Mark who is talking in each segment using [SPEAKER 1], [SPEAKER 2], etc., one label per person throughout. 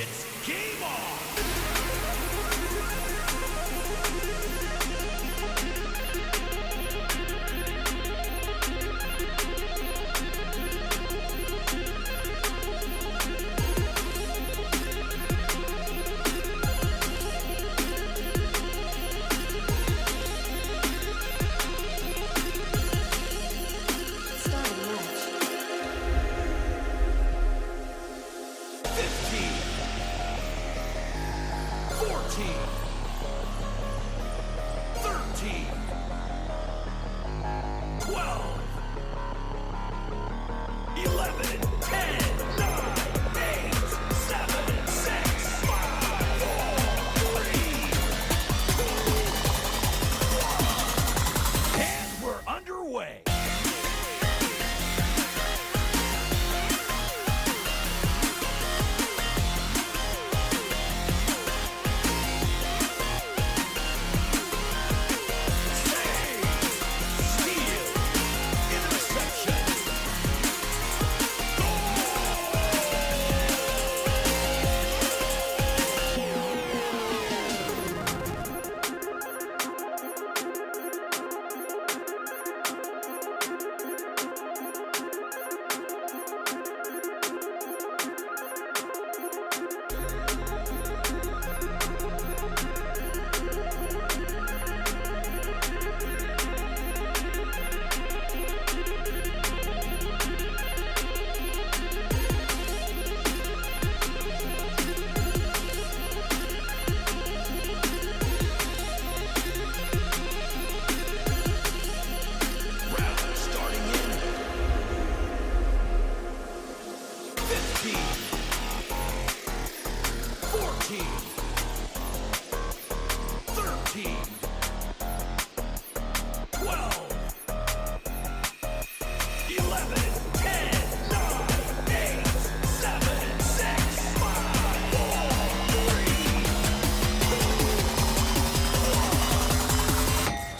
[SPEAKER 1] It's game on!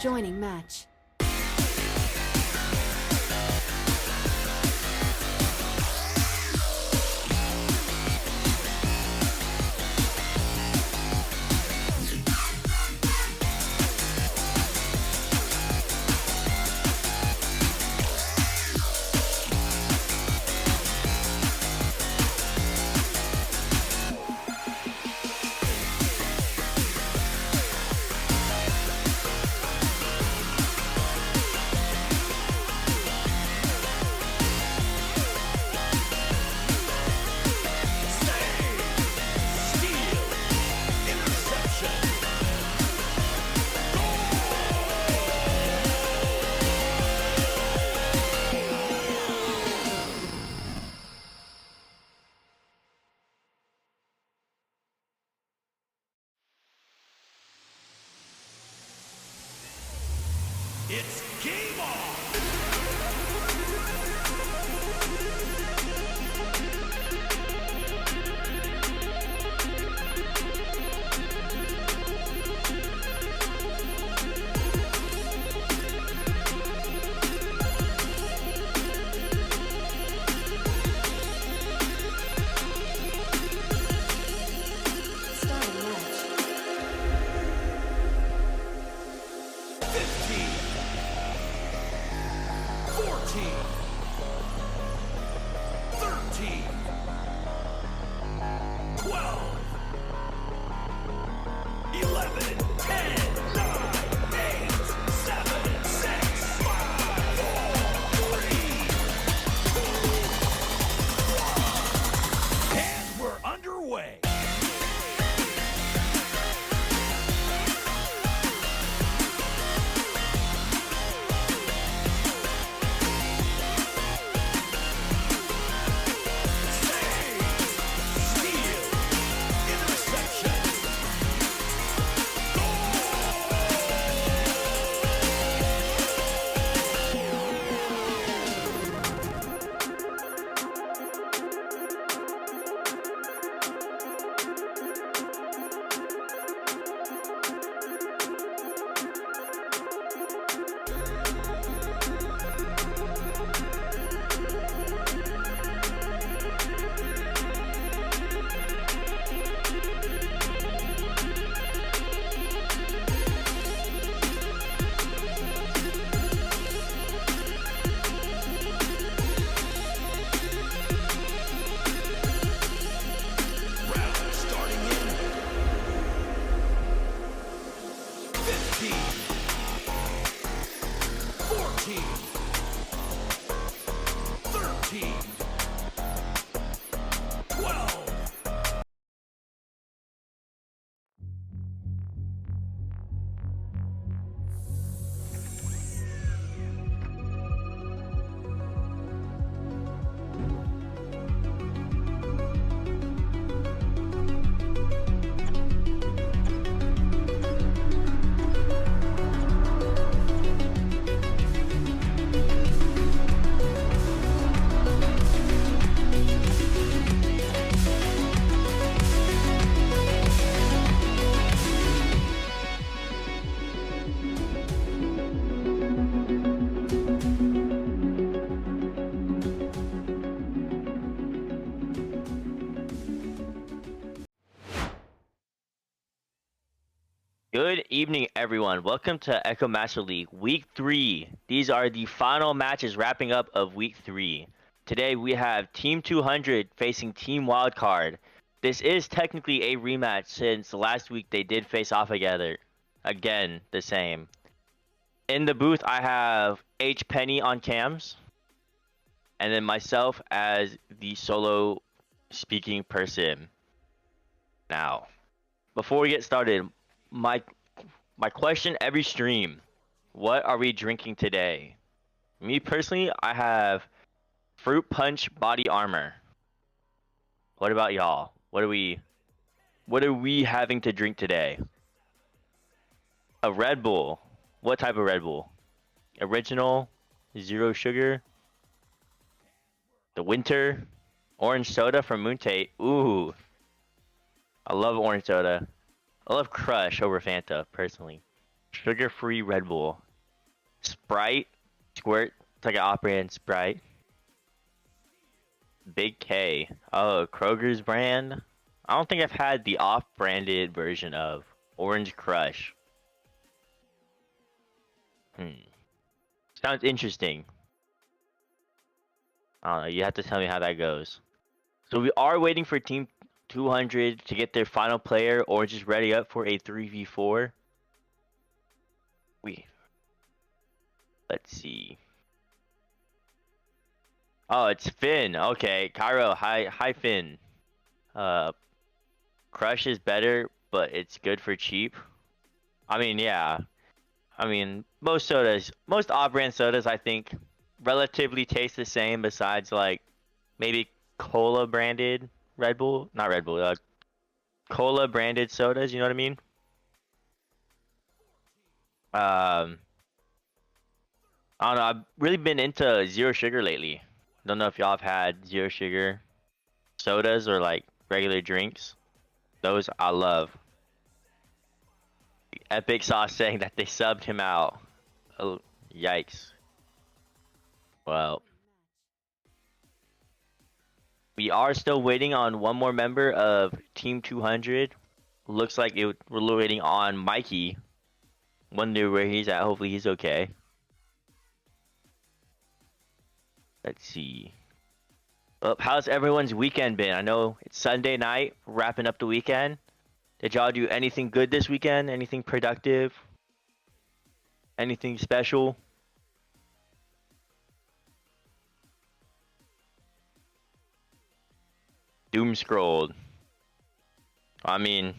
[SPEAKER 2] Joining match.
[SPEAKER 1] It's game on!
[SPEAKER 3] Good evening, everyone. Welcome to Echo Master League Week 3. These are the final matches wrapping up of Week 3. Today we have Team 200 facing Team Wildcard. This is technically a rematch since last week they did face off together. Again, the same. In the booth, I have H Penny on cams, and then myself as the solo speaking person. Now, before we get started, my question every stream: what are we drinking today? Me personally, I have Fruit Punch Body Armor. What about y'all? What are we having to drink today? A Red Bull. What type of Red Bull? Original, zero sugar. The winter orange soda from Moontate. Ooh, I love orange soda. I love Crush over Fanta, personally. Sugar-free Red Bull. Sprite. Squirt. It's like an off-brand Sprite. Big K. Oh, Kroger's brand. I don't think I've had the off-branded version of Orange Crush. Sounds interesting. I don't know. You have to tell me how that goes. So we are waiting for Team 200 to get their final player or just ready up for a 3v4. Let's see. Oh, it's Finn. Okay, Cairo. Hi Finn. Crush is better, but it's good for cheap. I mean, yeah. I mean, most off-brand sodas, I think, relatively taste the same. Besides, like, maybe cola branded Red Bull, not Red Bull, cola branded sodas. You know what I mean? I don't know. I've really been into zero sugar lately. Don't know if y'all have had zero sugar sodas or like regular drinks. Those I love. Epic Sauce saying that they subbed him out. Oh, yikes. Well, we are still waiting on one more member of Team 200. Looks like we're waiting on Mikey. Wonder where he's at. Hopefully he's okay. Let's see. Well, how's everyone's weekend been? I know it's Sunday night, wrapping up the weekend. Did y'all do anything good this weekend? Anything productive? Anything special? Doom scrolled. I mean,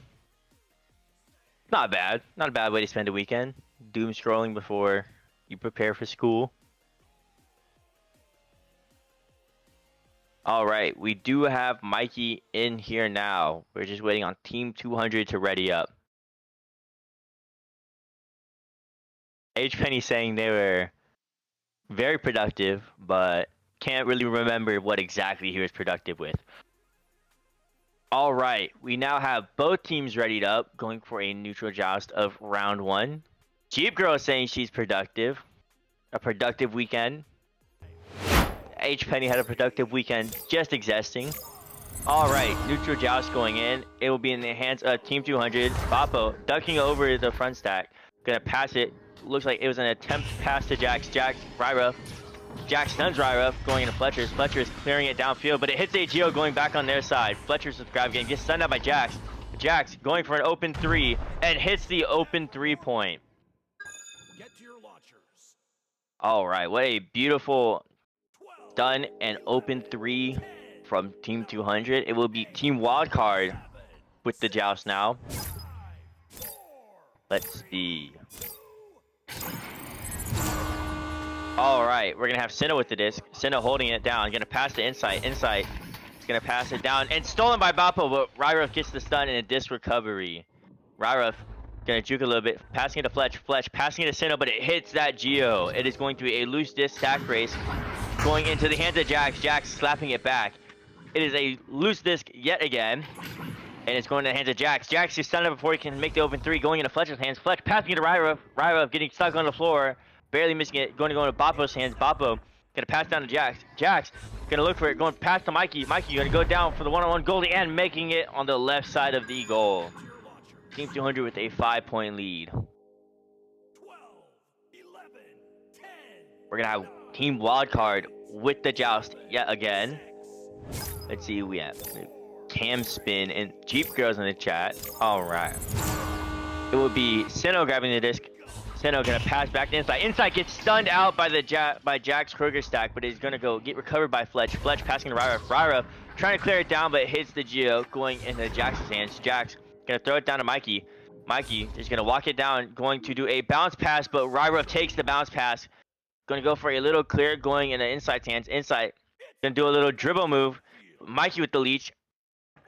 [SPEAKER 3] not bad. Not a bad way to spend a weekend. Doom scrolling before you prepare for school. Alright, we do have Mikey in here now. We're just waiting on Team 200 to ready up. H Penny saying they were very productive, but can't really remember what exactly he was productive with. Alright, we now have both teams readied up, going for a neutral joust of round 1. Cheap Girl saying she's productive. A productive weekend. H Penny had a productive weekend just existing. Alright, neutral joust going in. It will be in the hands of Team 200. Bappo ducking over the front stack. Gonna pass it. Looks like it was an attempt pass to Jax. Ryruff. Jax stuns Ryruff going into Fletcher's. Fletcher is clearing it downfield, but it hits AGO going back on their side. Fletcher's grab again. Gets stunned out by Jax. Jax going for an open 3 and hits the open 3-point.
[SPEAKER 1] Get to your launchers.
[SPEAKER 3] Alright, what a beautiful stun and open 3 from Team 200. It will be Team Wildcard with the joust now. Let's see. Alright, we're gonna have Senna with the disc. Senna holding it down. Gonna pass to Insight. Insight is gonna pass it down. And stolen by Bappo, but Ryruff gets the stun and a disc recovery. Ryruff gonna juke a little bit. Passing it to Fletch. Fletch passing it to Senna, but it hits that Geo. It is going to be a loose disc stack race. Going into the hands of Jax. Jax slapping it back. It is a loose disc yet again. And it's going to the hands of Jax. Jax is stunned before he can make the open 3. Going into Fletcher's hands. Fletch passing it to Ryruff. Ryruff getting stuck on the floor. Barely missing it. Going to go into Bappo's hands. Bappo gonna pass down to Jax. Jax gonna look for it. Going past to Mikey. Mikey gonna go down for the one-on-one goalie and making it on the left side of the goal. Team 200 with a 5-point lead.
[SPEAKER 1] 12, 11, 10.
[SPEAKER 3] We're gonna have Team Wildcard with the joust yet again. Let's see, we have Cam Spin and Jeep Girls in the chat. All right. It will be Sinnoh grabbing the disc. Sinnoh gonna pass back to Insight. Insight gets stunned out by the Jax Kroger stack, but he's gonna get recovered by Fletch. Fletch passing to Ryruff. Ryruff trying to clear it down, but it hits the Geo going into Jax's hands. Jax gonna throw it down to Mikey. Mikey is gonna walk it down, going to do a bounce pass, but Ryruff takes the bounce pass. Gonna go for a little clear going into Insight's hands. Insight gonna do a little dribble move. Mikey with the leech,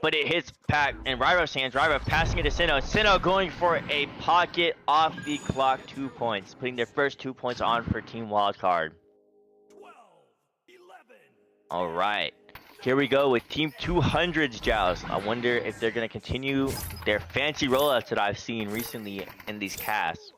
[SPEAKER 3] but it hits Pack in Ryruff's hands. Ryruff passing it to Sinnoh. Sinnoh going for a pocket off the clock, 2 points, putting their first 2 points on for Team Wildcard.
[SPEAKER 1] 12, 11.
[SPEAKER 3] All right, here we go with Team 200's joust. I wonder if they're gonna continue their fancy rollouts that I've seen recently in these casts.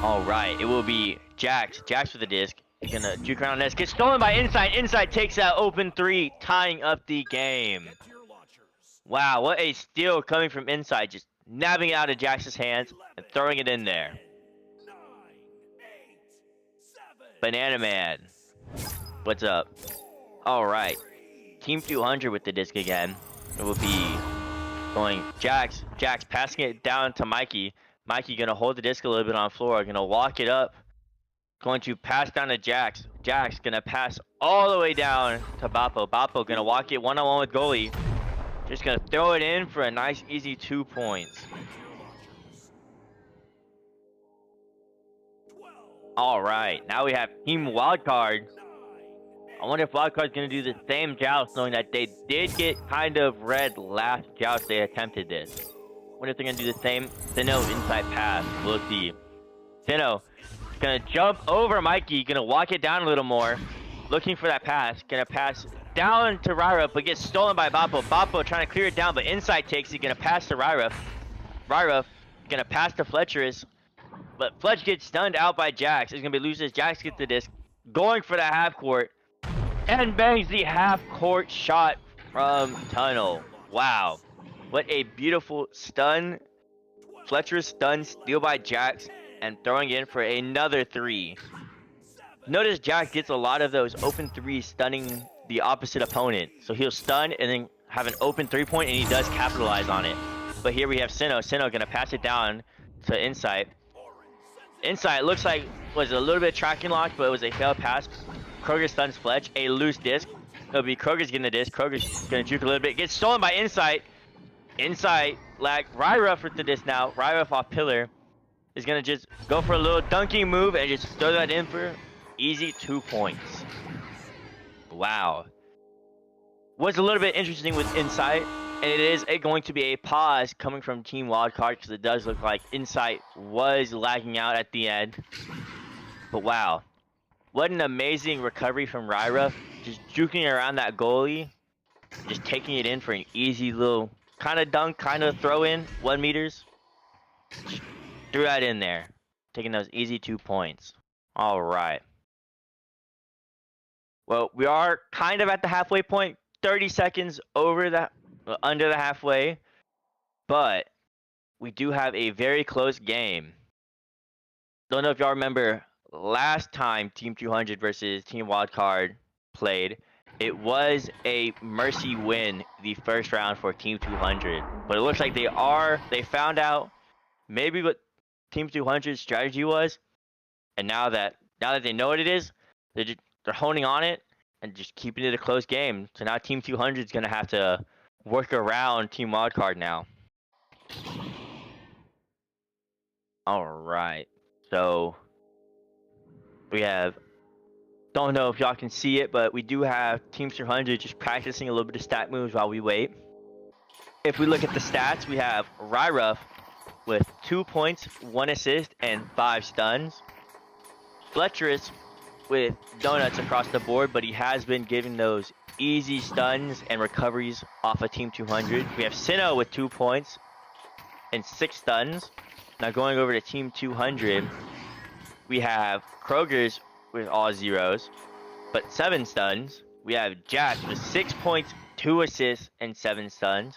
[SPEAKER 3] All right, it will be Jax. Jax with the disc. He's gonna juke around this. Gets stolen by Insight. Insight takes that open 3, tying up the game.
[SPEAKER 1] Get to your launchers.
[SPEAKER 3] Wow, what a steal coming from Insight. Just nabbing it out of Jax's hands and throwing it in there.
[SPEAKER 1] 9, 8, 7.
[SPEAKER 3] Banana Man. What's up? All right. Team 200 with the disc again. It will be going Jax. Jax passing it down to Mikey. Mikey gonna hold the disc a little bit on the floor. Gonna walk it up. Going to pass down to Jax. Jax gonna pass all the way down to Bappo. Bappo gonna walk it one-on-one with goalie. Just gonna throw it in for a nice, easy 2 points. All right, now we have Team Wildcard. I wonder if Wildcard's gonna do the same joust, knowing that they did get kind of red last joust they attempted this. Wonder if they're gonna do the same. Sinnoh inside pass. We'll see. Sinnoh gonna jump over Mikey, gonna walk it down a little more, looking for that pass. Gonna pass down to Ryruff, but gets stolen by Bappo. Bappo trying to clear it down, but Insight takes it. Gonna pass to Ryruff. Ryruff gonna pass to Fletcherus, but Fletch gets stunned out by Jax. He's gonna be loses. Jax gets the disc, going for the half court, and bangs the half court shot from Tunnel. Wow, what a beautiful stun. Fletcherus stun, steal by Jax, and throwing in for another 3. Notice Jax gets a lot of those open 3s, stunning the opposite opponent. So he'll stun and then have an open 3-point, and he does capitalize on it. But here we have Sinnoh. Sinnoh gonna pass it down to Insight. Insight looks like was a little bit tracking locked, but it was a failed pass. Kroger stuns Fletch, a loose disc. It'll be Kroger's getting the disc. Kroger's gonna juke a little bit. Gets stolen by Insight. Insight lag. Ryruff with the disc now. Ryruff off pillar. Is gonna just go for a little dunking move and just throw that in for easy 2 points. Wow. What's a little bit interesting with Insight, and it is going to be a pause coming from Team Wildcard, because it does look like Insight was lagging out at the end. But wow, what an amazing recovery from Ryruff, just juking around that goalie, just taking it in for an easy little kind of dunk, kind of throw in, 1 meters. Threw that in there, taking those easy 2 points. All right. Well, we are kind of at the halfway point, 30 seconds over the under the halfway, but we do have a very close game. Don't know if y'all remember last time Team 200 versus Team Wildcard played. It was a mercy win the first round for Team 200, but it looks like they found out maybe what Team 200's strategy was, and now that they know what it is, they're honing on it and just keeping it a close game. So now Team 200 is gonna have to work around Team Wildcard now. All right, so we have, don't know if y'all can see it, but we do have Team 200 just practicing a little bit of stat moves while we wait. If we look at the stats, we have Ryruff with 2 points, 1 assist, and 5 stuns. Fletcherus with donuts across the board, but he has been giving those easy stuns and recoveries off of Team 200. We have Sinnoh with 2 points and 6 stuns. Now going over to Team 200, we have Kroger's with all zeros, but 7 stuns. We have Jax with 6 points, 2 assists, and 7 stuns.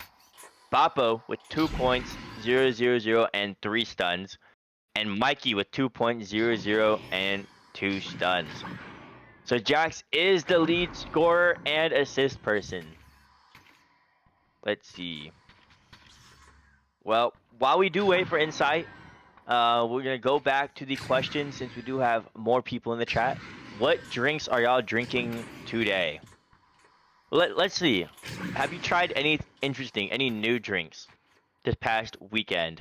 [SPEAKER 3] Bappo with 2 points, 0, 0, 0, and 3 stuns. And Mikey with 2 points, 0, 0, and 2 stuns. So Jax is the lead scorer and assist person. Let's see. Well, while we do wait for insight, we're gonna go back to the question since we do have more people in the chat. What drinks are y'all drinking today? Let's see. Have you tried any interesting, any new drinks this past weekend?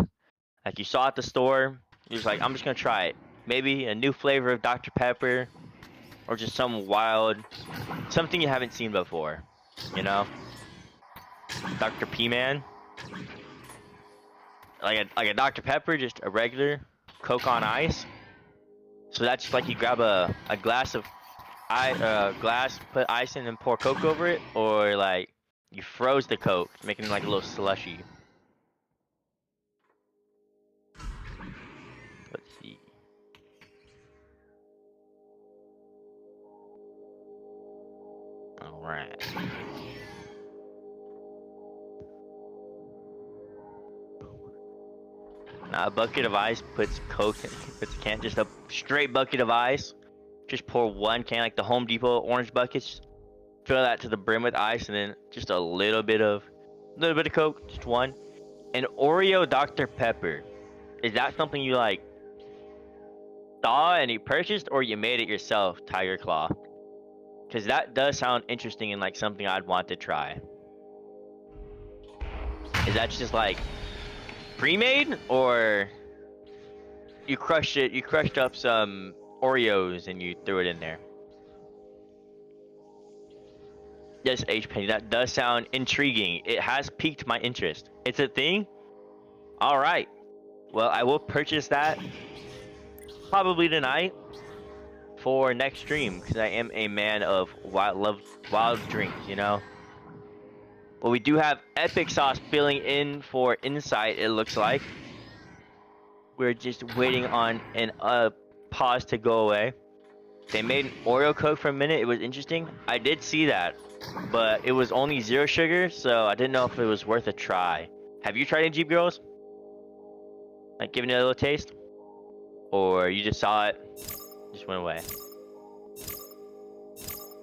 [SPEAKER 3] Like you saw at the store, you're just like, I'm just gonna try it. Maybe a new flavor of Dr. Pepper, or just some wild, something you haven't seen before. You know, Dr. P-Man. Like a Dr. Pepper, just a regular Coke on ice. So that's just like you grab a glass of glass, put ice in and pour Coke over it, or like you froze the Coke, making it like a little slushy. Let's see. All right. Now a bucket of ice puts Coke in, puts a can, just a straight bucket of ice. Just pour one can, like the Home Depot orange buckets. Fill that to the brim with ice, and then just a little bit of Coke, just one. An Oreo Dr. Pepper. Is that something you like saw and you purchased, or you made it yourself, Tiger Claw? Because that does sound interesting and like something I'd want to try. Is that just like pre-made, or you crushed it? You crushed up some Oreos and you threw it in there. Yes, H Penny, that does sound intriguing. It has piqued my interest. It's a thing? Alright. Well, I will purchase that probably tonight for next stream, because I am a man of wild drinks, you know? Well, we do have Epic Sauce filling in for Insight, it looks like. We're just waiting on an pause to go away. They made an Oreo Coke for a minute. It was interesting. I did see that, but it was only 0 sugar, so I didn't know if it was worth a try. Have you tried any Jeep Girls? Like giving it a little taste? Or you just saw it, just went away?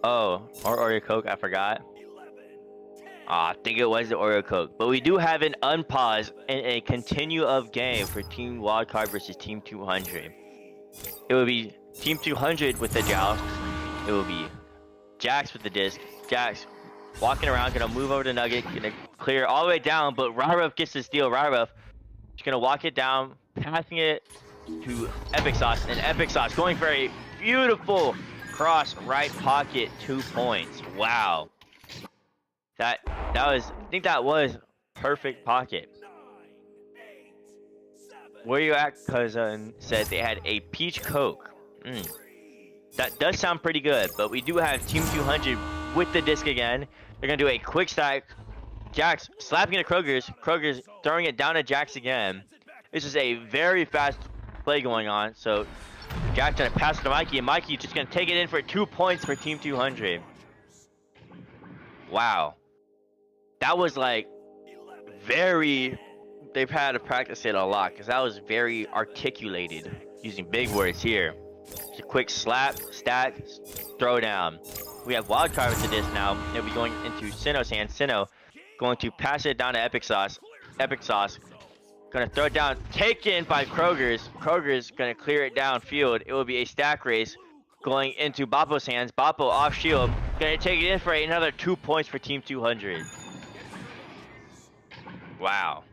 [SPEAKER 3] Oh, or Oreo Coke, I forgot. I think it was the Oreo Coke. But we do have an unpause and a continue of game for Team Wildcard versus Team 200. It will be Team 200 with the joust. It will be Jax with the disc. Jax walking around, gonna move over to Nugget, gonna clear all the way down, but Ryruff gets the steal. Ryruff just gonna walk it down, passing it to Epic Sauce, and Epic Sauce going for a beautiful cross right pocket, 2 points. Wow. That was, I think that was perfect pocket. Where you at, cousin? Said they had a peach Coke. That does sound pretty good, but we do have Team 200 with the disc again. They're gonna do a quick stack. Jax slapping into Kroger's. Kroger's throwing it down to Jax again. This is a very fast play going on. So Jax gonna pass it to Mikey, and Mikey just gonna take it in for 2 points for Team 200. Wow. That was like very, they've had to practice it a lot, because that was very articulated, using big words here. Just a quick slap, stack, throw down. We have Wildcard with the disc now. They'll be going into Sinnoh's hand. Sinnoh going to pass it down to Epic Sauce. Epic Sauce gonna throw it down, taken by Kroger's. Kroger's gonna clear it downfield. It will be a stack race going into Bappo's hands. Bappo off shield, gonna take it in for another 2 points for Team 200. Wow.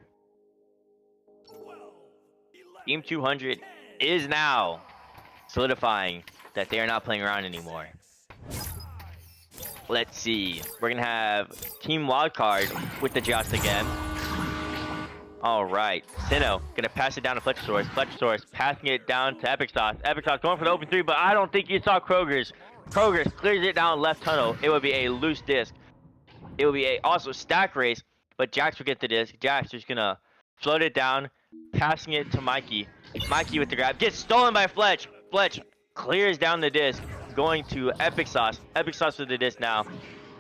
[SPEAKER 3] Team 200 is now solidifying that they are not playing around anymore. Let's see. We're going to have Team Wildcard with the joust again. All right. Sinnoh going to pass it down to Fletchosaurus. Fletchosaurus passing it down to Epic Sauce. Epic Sauce going for the open 3, but I don't think you saw Kroger's. Kroger's clears it down left tunnel. It would be a loose disc. It will be a also stack race. But Jax will get the disc. Jax is gonna float it down, passing it to Mikey. Mikey with the grab. Gets stolen by Fletch. Fletch clears down the disc, going to Epic Sauce. Epic Sauce with the disc now.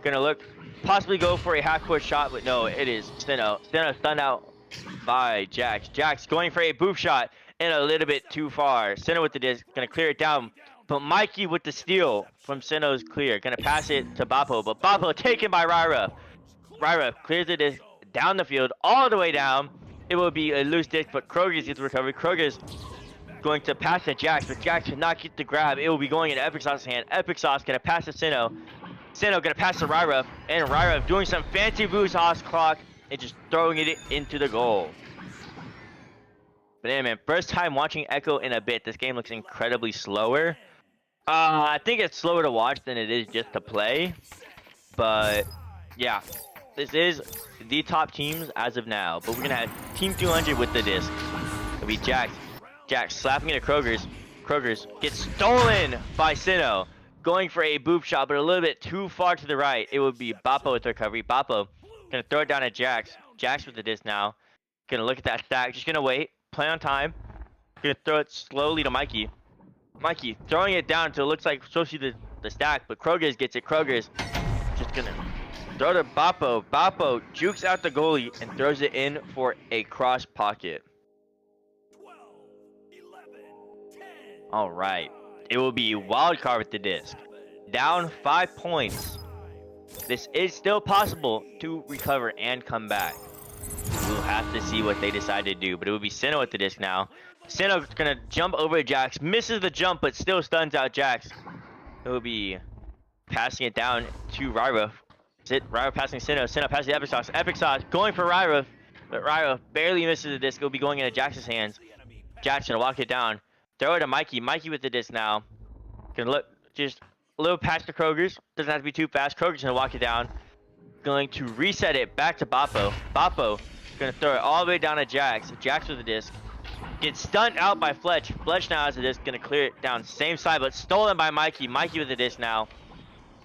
[SPEAKER 3] Gonna look, possibly go for a half-court shot, but no, it is Sinnoh. Sinnoh stunned out by Jax. Jax going for a boof shot and a little bit too far. Sinnoh with the disc, gonna clear it down. But Mikey with the steal from Sinnoh's clear. Gonna pass it to Bappo, but Bappo taken by Ryra. Ryra clears the disc down the field, all the way down. It will be a loose disc, but Kroger's gets the recovery. Kroger's going to pass to Jax, but Jax cannot get the grab. It will be going in Epic Sauce's hand. Epic Sauce gonna pass to Sinnoh. Sinnoh gonna pass to Ryra, and Ryra doing some fancy boost Haas clock and just throwing it into the goal. But yeah, man, first time watching Echo in a bit. This game looks incredibly slower. I think it's slower to watch than it is just to play. But yeah, this is the top teams as of now. But we're gonna have Team 200 with the disc. It'll be Jax. Jax slapping into Kroger's. Kroger's gets stolen by Sinnoh. Going for a boop shot, but a little bit too far to the right. It would be Bappo with the recovery. Bappo gonna throw it down at Jax. Jax with the disc now. Gonna look at that stack. Just gonna wait. Play on time. Gonna throw it slowly to Mikey. Mikey throwing it down until it looks like supposed to be the stack, but Kroger's gets it. Kroger's just gonna throw to Bappo. Bappo jukes out the goalie and throws it in for a cross pocket.
[SPEAKER 1] 12, 11, 10,
[SPEAKER 3] All right. It will be wild card with the disc. Down 5 points. This is still possible to recover and come back. We'll have to see what they decide to do, but it will be Sinnoh with the disc now. Sinnoh's gonna jump over Jax, misses the jump, but still stuns out Jax. It will be passing it down to Ryra. Ryra passing Sinnoh. Sinnoh passes the Epic Sauce. Epic Sauce going for Ryra, but Ryra barely misses the disc. It will be going into Jax's hands. Jax gonna walk it down. Throw it to Mikey. Mikey with the disc now. Gonna look just a little past the Kroger's. Doesn't have to be too fast. Kroger's gonna walk it down. Going to reset it back to Bappo. Bappo gonna throw it all the way down to Jax. Jax with the disc. Gets stunned out by Fletch. Fletch now has the disc. Gonna clear it down same side, but stolen by Mikey. Mikey with the disc now.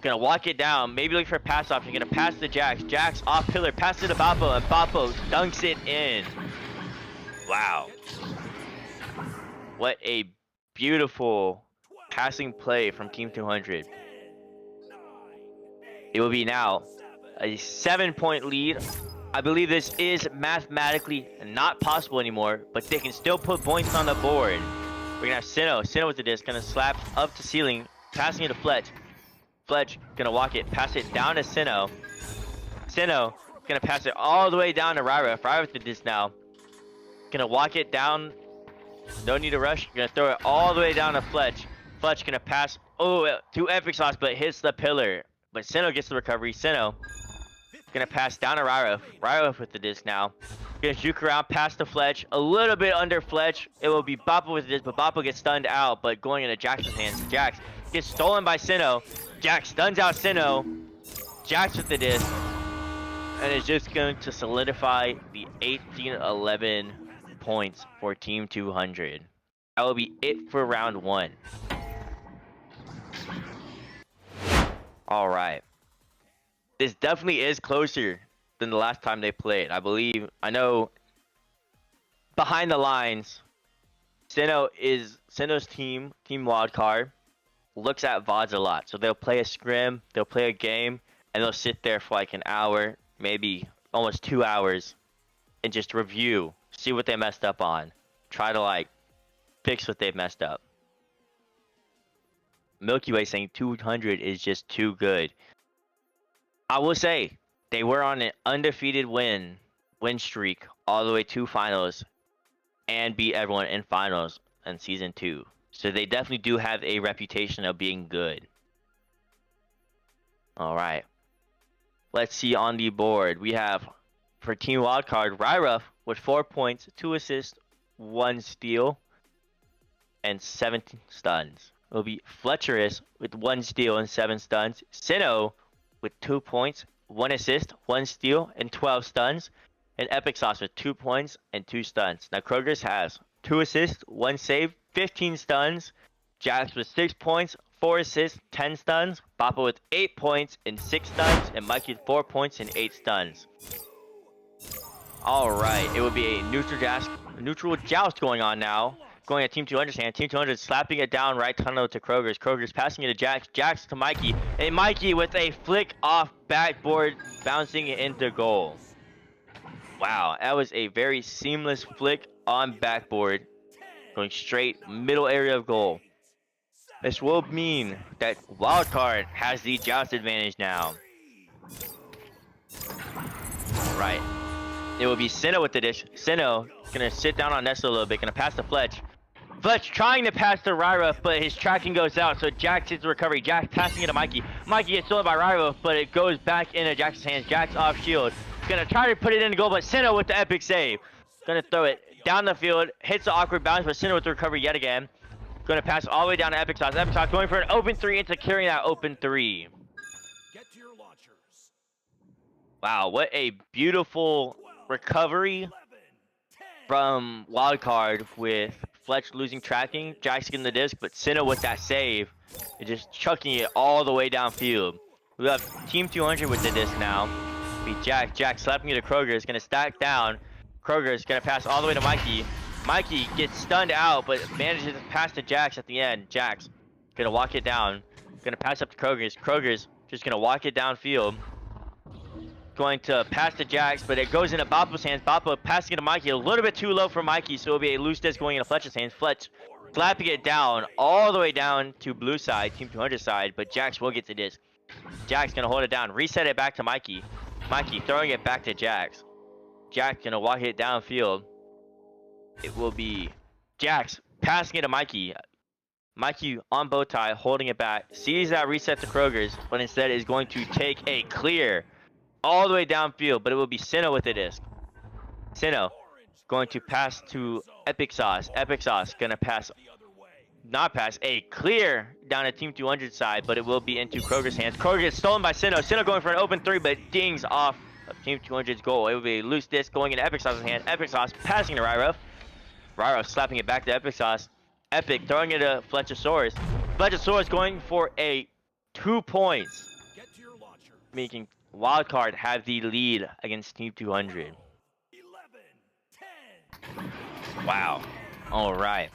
[SPEAKER 3] Gonna walk it down. Maybe looking for a pass option. Gonna pass to Jax. Jax off pillar. Pass it to Bappo, and Bappo dunks it in. Wow. What a beautiful passing play from Team 200. It will be now a 7-point lead. I believe this is mathematically not possible anymore, but they can still put points on the board. We're gonna have Sinnoh. Sinnoh with the disc, gonna slap up to ceiling, passing it to Fletch. Fletch gonna walk it, pass it down to Sinnoh. Sinnoh gonna pass it all the way down to Ryra. Ryra with the disc now. Gonna walk it down. No need to rush. Gonna throw it all the way down to Fletch. Fletch gonna pass to Epic Sauce, but hits the pillar. But Sinnoh gets the recovery. Sinnoh gonna pass down to Ryra. Ryra with the disc now. Gonna juke around past the Fletch. A little bit under Fletch. It will be Bappo with the disc, but Bappo gets stunned out, but going into Jax's hands. Jax gets stolen by Sinnoh. Jax stuns out Sinnoh. Jax with the disc. And is just going to solidify the 18-11 points for Team 200. That will be it for round 1. All right. This definitely is closer than the last time they played. I know behind the lines, Sinnoh's team wildcard, looks at VODs a lot. So they'll play a scrim, they'll play a game, and they'll sit there for like an hour, maybe almost 2 hours, and just review, see what they messed up on, try to like fix what they've messed up. Milky Way saying 200 is just too good. I will say they were on an undefeated win streak all the way to finals and beat everyone in finals in season 2. So they definitely do have a reputation of being good. All right. Let's see on the board. We have for Team Wildcard, Ryra with 4 points, 2 assists, 1 steal, and 7 stuns. It will be Fletcherus with 1 steal and 7 stuns. Sinnoh with 2 points, 1 assist, 1 steal, and 12 stuns. And Epic Sauce with 2 points and 2 stuns. Now Kroger's has 2 assists, 1 save, 15 stuns. Jax with 6 points, 4 assists, 10 stuns. Bappo with 8 points and 6 stuns. And Mikey with 4 points and 8 stuns. Alright, it will be a neutral joust going on now. going at Team 200's hand. Team 200 slapping it down right tunnel to Kroger's. Kroger's passing it to Jax. Jax to Mikey. And Mikey with a flick off backboard, bouncing it into goal. Wow, that was a very seamless flick on backboard, going straight middle area of goal. This will mean that Wildcard has the joust advantage now. Right. It will be Sinnoh with the dish. Sinnoh gonna sit down on Nesta a little bit, gonna pass to Fletch. Fletch trying to pass to Ryra, but his tracking goes out, so Jax hits the recovery. Jax passing it to Mikey. Mikey gets stolen by Ryra, but it goes back into Jax's hands. Jax off shield. Gonna try to put it in the goal, but Sinnoh with the epic save. Gonna throw it down the field, hits the awkward bounce, but Sinnoh with the recovery yet again. Gonna pass all the way down to Epic Sauce. Epic Sauce going for an open 3 into carrying that open 3.
[SPEAKER 1] Get to your launchers.
[SPEAKER 3] Wow, what a beautiful recovery from Wildcard with Fletch losing tracking, Jax getting the disc, but Sinnoh with that save is just chucking it all the way downfield. We have Team 200 with the disc now. Be Jax. Jax slapping it to Kroger. Is gonna stack down. Kroger is gonna pass all the way to Mikey. Mikey gets stunned out, but manages to pass to Jax at the end. Jax gonna walk it down. Gonna pass up to Kroger's. Kroger's just gonna walk it downfield. Going to pass to Jax, but it goes into Bappo's hands. Bappo passing it to Mikey. A little bit too low for Mikey, so it'll be a loose disc going into Fletch's hands. Fletch slapping it down all the way down to blue side, Team 200 side, but Jax will get the disc. Jax gonna hold it down. Reset it back to Mikey. Mikey throwing it back to Jax. Jax gonna walk it downfield. It will be Jax passing it to Mikey. Mikey on bow tie, holding it back. Sees that reset to Kroger's, but instead is going to take a clear all the way downfield, but it will be Sinnoh with the disc. Sinnoh going to pass to Epic Sauce. Epic Sauce gonna pass, not pass, a clear down at Team 200 side, but it will be into Kroger's hands. Kroger gets stolen by Sinnoh. Sinnoh going for an open 3, but dings off of Team 200's goal. It will be a loose disc going into Epic Sauce's hand. Epic Sauce passing to Ryro. Ryro slapping it back to Epic Sauce. Epic throwing it to Fletchosaurus. Fletchosaurus going for a 2 points, making Wildcard have the lead against Team 200.
[SPEAKER 1] 11, 10.
[SPEAKER 3] Wow. All right.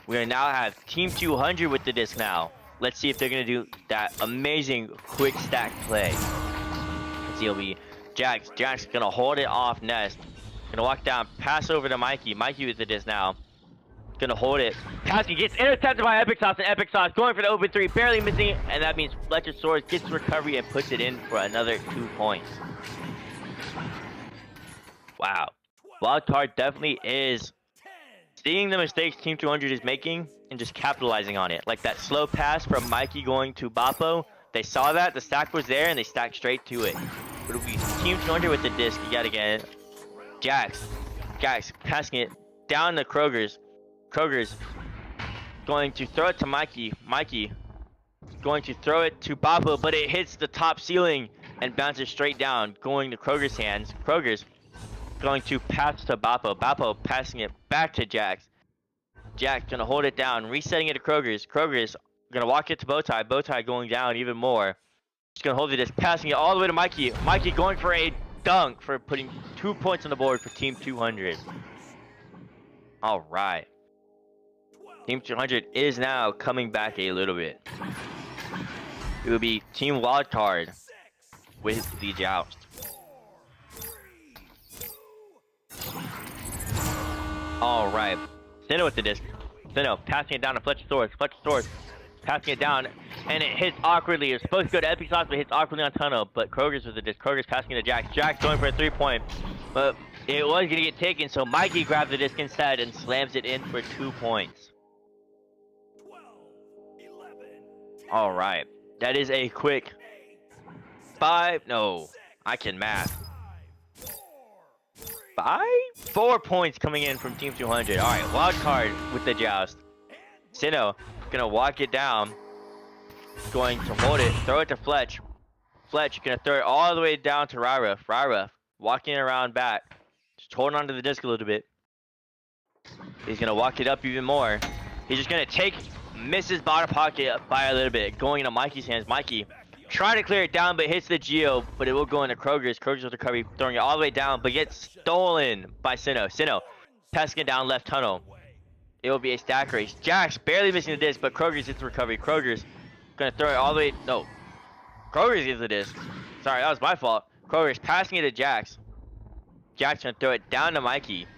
[SPEAKER 3] We now have Team 200 with the disc now. Let's see if they're going to do that amazing quick stack play. Let's see, it'll be Jax. Jax going to hold it off Nest. Going to walk down, pass over to Mikey. Mikey with the disc now. Going to hold it. Passing gets intercepted by Epic Sauce, and Epic Sauce going for the open 3, barely missing it, and that means Fletchosaurus gets recovery and puts it in for another 2 points. Wow. Wildcard definitely is seeing the mistakes Team 200 is making and just capitalizing on it. Like that slow pass from Mikey going to Bappo. They saw that, the stack was there, and they stacked straight to it. But it'll be Team 200 with the disc yet again. Jax passing it down to Kroger's. Kroger's going to throw it to Mikey. Mikey going to throw it to Bappo, but it hits the top ceiling and bounces straight down, going to Kroger's hands. Kroger's going to pass to Bappo. Bappo passing it back to Jax. Jax gonna hold it down, resetting it to Kroger's. Kroger's gonna walk it to Bowtie. Bowtie going down even more. Just gonna hold it, just passing it all the way to Mikey. Mikey going for a dunk for putting 2 points on the board for Team 200. All right. Team 200 is now coming back a little bit. It will be Team Wildcard with the joust. All right. Sinnoh with the disc. Sinnoh passing it down to Fletchosaurus. Fletchosaurus passing it down, and it hits awkwardly. It's supposed to go to Epic Sauce, but hits awkwardly on Tunnel. But Kroger's with the disc. Kroger's passing it to Jax. Jax going for a 3-point, but it was going to get taken, so Mikey grabs the disc instead and slams it in for 2 points.
[SPEAKER 1] 12, 11, 10.
[SPEAKER 3] All right. That is a quick 5. No, I can math. 4 points coming in from Team 200. All right, Wildcard with the joust. Sinnoh gonna walk it down. Going to hold it, throw it to Fletch. Fletch gonna throw it all the way down to Ryra. Ryra walking around back, just holding onto the disc a little bit. He's gonna walk it up even more. He's just gonna miss his bottom pocket by a little bit, going into Mikey's hands. Mikey trying to clear it down, but hits the Geo, but it will go into Kroger's. Kroger's with recovery, throwing it all the way down, but gets stolen by Sinnoh. Sinnoh passing it down left tunnel. It will be a stack race. Jax barely missing the disc, but Kroger's gets the recovery. Kroger's gonna throw it all the way. No. Kroger's gets the disc. Sorry, that was my fault. Kroger's passing it to Jax. Jax gonna throw it down to Mikey.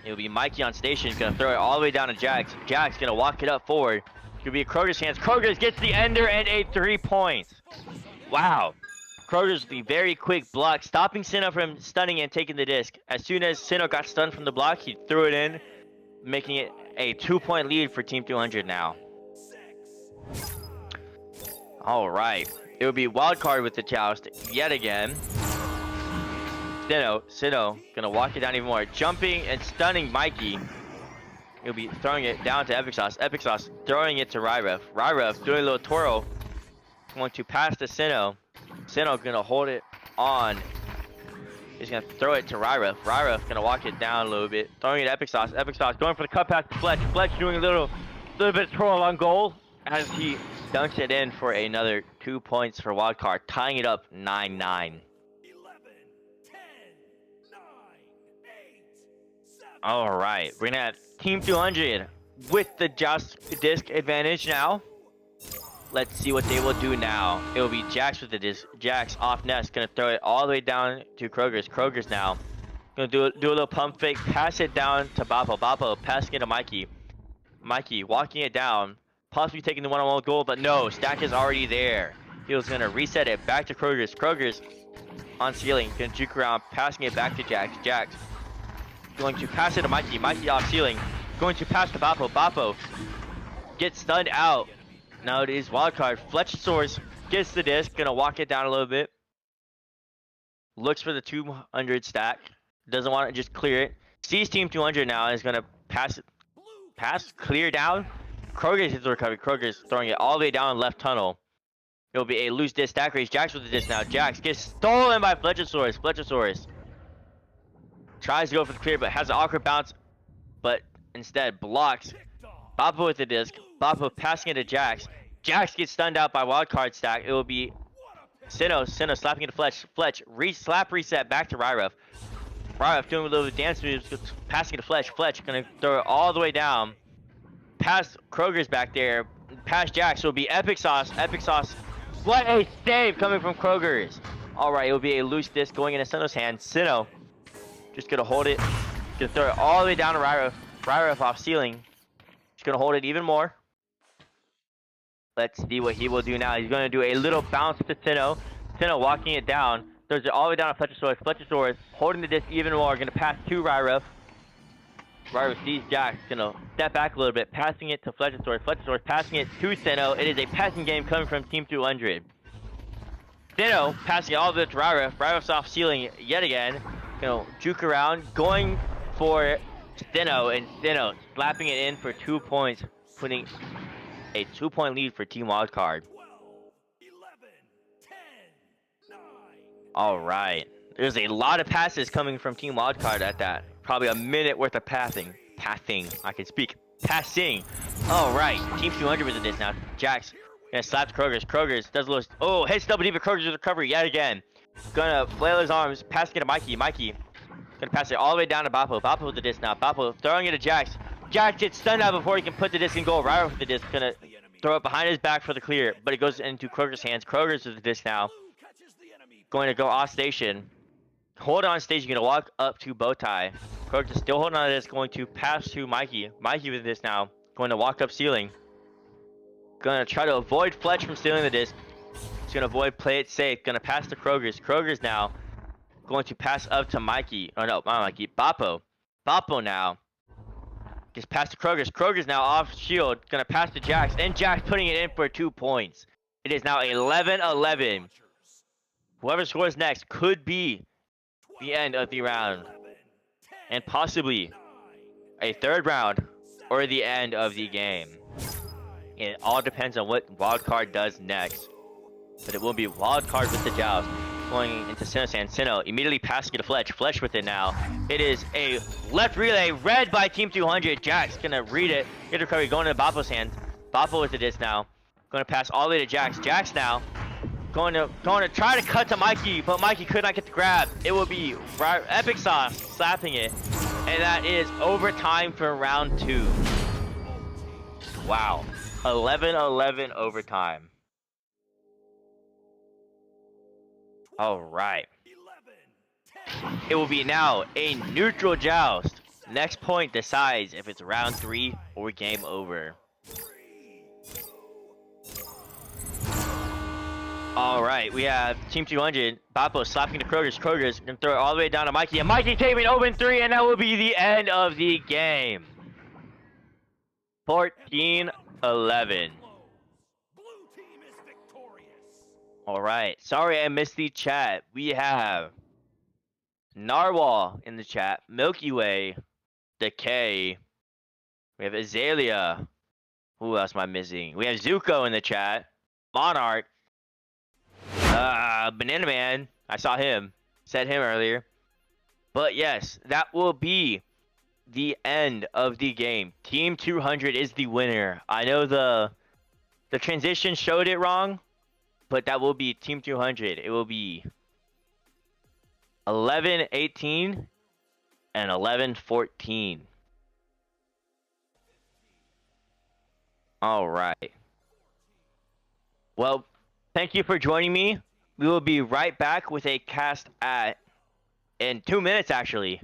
[SPEAKER 3] It'll be Mikey on station. He's gonna throw it all the way down to Jax. Jax gonna walk it up forward. It'll be Kroger's hands. Kroger's gets the ender and a 3 points. Wow. Kroger's the very quick block, stopping Sinnoh from stunning and taking the disc. As soon as Sinnoh got stunned from the block, he threw it in, making it a 2-point lead for Team 200 now. All right. It will be wild card with the joust yet again. Sinnoh gonna walk it down even more, jumping and stunning Mikey. He'll be throwing it down to Epic Sauce. Epic Sauce throwing it to Ryref. Ryref doing a little twirl. Going to pass to Sinnoh. Sinnoh gonna hold it on. He's gonna throw it to Ryref. Ryref gonna walk it down a little bit. Throwing it to Epic Sauce. Epic Sauce going for the cut pass to Fletch. Fletch doing a little bit of twirl on goal as he dunks it in for another 2 points for wildcard, tying it up 9-9.
[SPEAKER 1] 11, 10, 9, 8, 7.
[SPEAKER 3] All right, we're gonna have Team 200 with the just disc advantage now. Let's see what they will do now. It will be Jax with the disc. Jax off nest, gonna throw it all the way down to Kroger's. Kroger's now gonna do a little pump fake, pass it down to Bappo. Bappo passing it to Mikey. Mikey walking it down, possibly taking the one-on-one goal, but no, Stack is already there. He was gonna reset it back to Kroger's. Kroger's on ceiling, gonna juke around, passing it back to Jax. Jax going to pass it to Mikey. Mikey off ceiling, going to pass to Bappo. Bappo gets stunned out. Now it is wildcard. Fletchosaurus gets the disc, gonna walk it down a little bit. Looks for the 200 stack. Doesn't want to just clear it. Sees Team 200 now and is gonna pass it. Clear down. Kroger hits the recovery. Kroger's throwing it all the way down left tunnel. It'll be a loose disc stack race. Jax with the disc now. Jax gets stolen by Fletchosaurus. Fletchosaurus tries to go for the clear, but has an awkward bounce, but instead blocks. Bappo with the disc. Bappo passing it to Jax. Jax gets stunned out by wildcard stack. It will be Sinnoh slapping it to Fletch. Fletch slap reset back to Ryref. Ryref doing a little dance moves, passing it to Fletch. Fletch gonna throw it all the way down. Past Kroger's back there. Past Jax will be Epic Sauce. Epic Sauce. What a save coming from Kroger's. All right, it will be a loose disc going into Sinnoh's hand. Sinnoh just gonna hold it. Gonna throw it all the way down to Ryref. Ryref off ceiling. He's gonna hold it even more. Let's see what he will do now. He's gonna do a little bounce to Sinnoh. Sinnoh walking it down. Throws it all the way down to Fletchosaurus. Fletchosaurus holding the disc even more. Gonna pass to Ryref. Ryref sees Jax. Gonna step back a little bit. Passing it to Fletchosaurus. Fletchosaurus passing it to Sinnoh. It is a passing game coming from Team 200. Sinnoh passing it all the way to Ryref. Ryref's off ceiling yet again. Gonna juke around. Going for Sinnoh. And Sinnoh slapping it in for 2 points. Putting a 2-point lead for Team Wildcard.
[SPEAKER 1] 12, 11, 10, 9.
[SPEAKER 3] All right. There's a lot of passes coming from Team Wildcard at that. Probably a minute worth of passing. I can speak. Passing. All right. Team 200 with this now. Jax gonna slap Kroger's. Kroger's does a little. Oh, hits double D for Kroger's recovery yet again. Gonna flail his arms. Passing it to Mikey. Mikey gonna pass it all the way down to Bappo. Bappo with the disc now. Bappo throwing it to Jax. Jax gets stunned out before he can put the disc in goal. Ryder with the disc. Gonna throw it behind his back for the clear, but it goes into Kroger's hands. Kroger's with the disc now. Going to go off station. Hold on station. Gonna walk up to Bowtie. Kroger's still holding on to this. Going to pass to Mikey. Mikey with this now. Going to walk up ceiling. Gonna try to avoid Fletch from stealing the disc. He's gonna avoid play it safe. Gonna pass to Kroger's. Kroger's now going to pass up to Mikey. Oh no, not Mikey. Bappo. Bappo now. Gets past to Kroger's. Kroger's now off shield. Gonna pass to Jax. And Jax putting it in for 2 points. It is now 11-11. Whoever scores next could be the end of the round. And possibly a third round or the end of the game. It all depends on what Wildcard does next. But it will be Wildcard with the joust. Going into Sinnoh's hand. Sinnoh immediately passing it to Fletch. Fletch with it now. It is a left relay read by Team 200. Jax gonna read it. Get recovery going into Bappo's hand. Bappo with the disc now. Gonna pass all the way to Jax. Jax now going to try to cut to Mikey, but Mikey could not get the grab. It will be Epic Sauce slapping it And that is overtime for round 2. Wow. 11-11 overtime. All right.
[SPEAKER 1] 11, 10,
[SPEAKER 3] It will be now a neutral joust. Next point decides if it's round 3 or game over.
[SPEAKER 1] 3, 2,
[SPEAKER 3] All right, we have Team 200. Bappo slapping the Krogers. Krogers gonna throw it all the way down to Mikey. And Mikey taking open 3, and that will be the end of the game. 14-11.
[SPEAKER 1] close. Blue team is victorious.
[SPEAKER 3] All right. Sorry I missed the chat. We have Narwhal in the chat. Milky Way. Decay. We have Azalea. Who else am I missing? We have Zuko in the chat. Monarch. Banana Man. I saw him. Said him earlier. But yes, that will be the end of the game. Team 200 is the winner. I know the transition showed it wrong, but that will be Team 200. It will be 11-18 and 11-14. All right. Well, thank you for joining me. We will be right back with a cast in 2 minutes actually.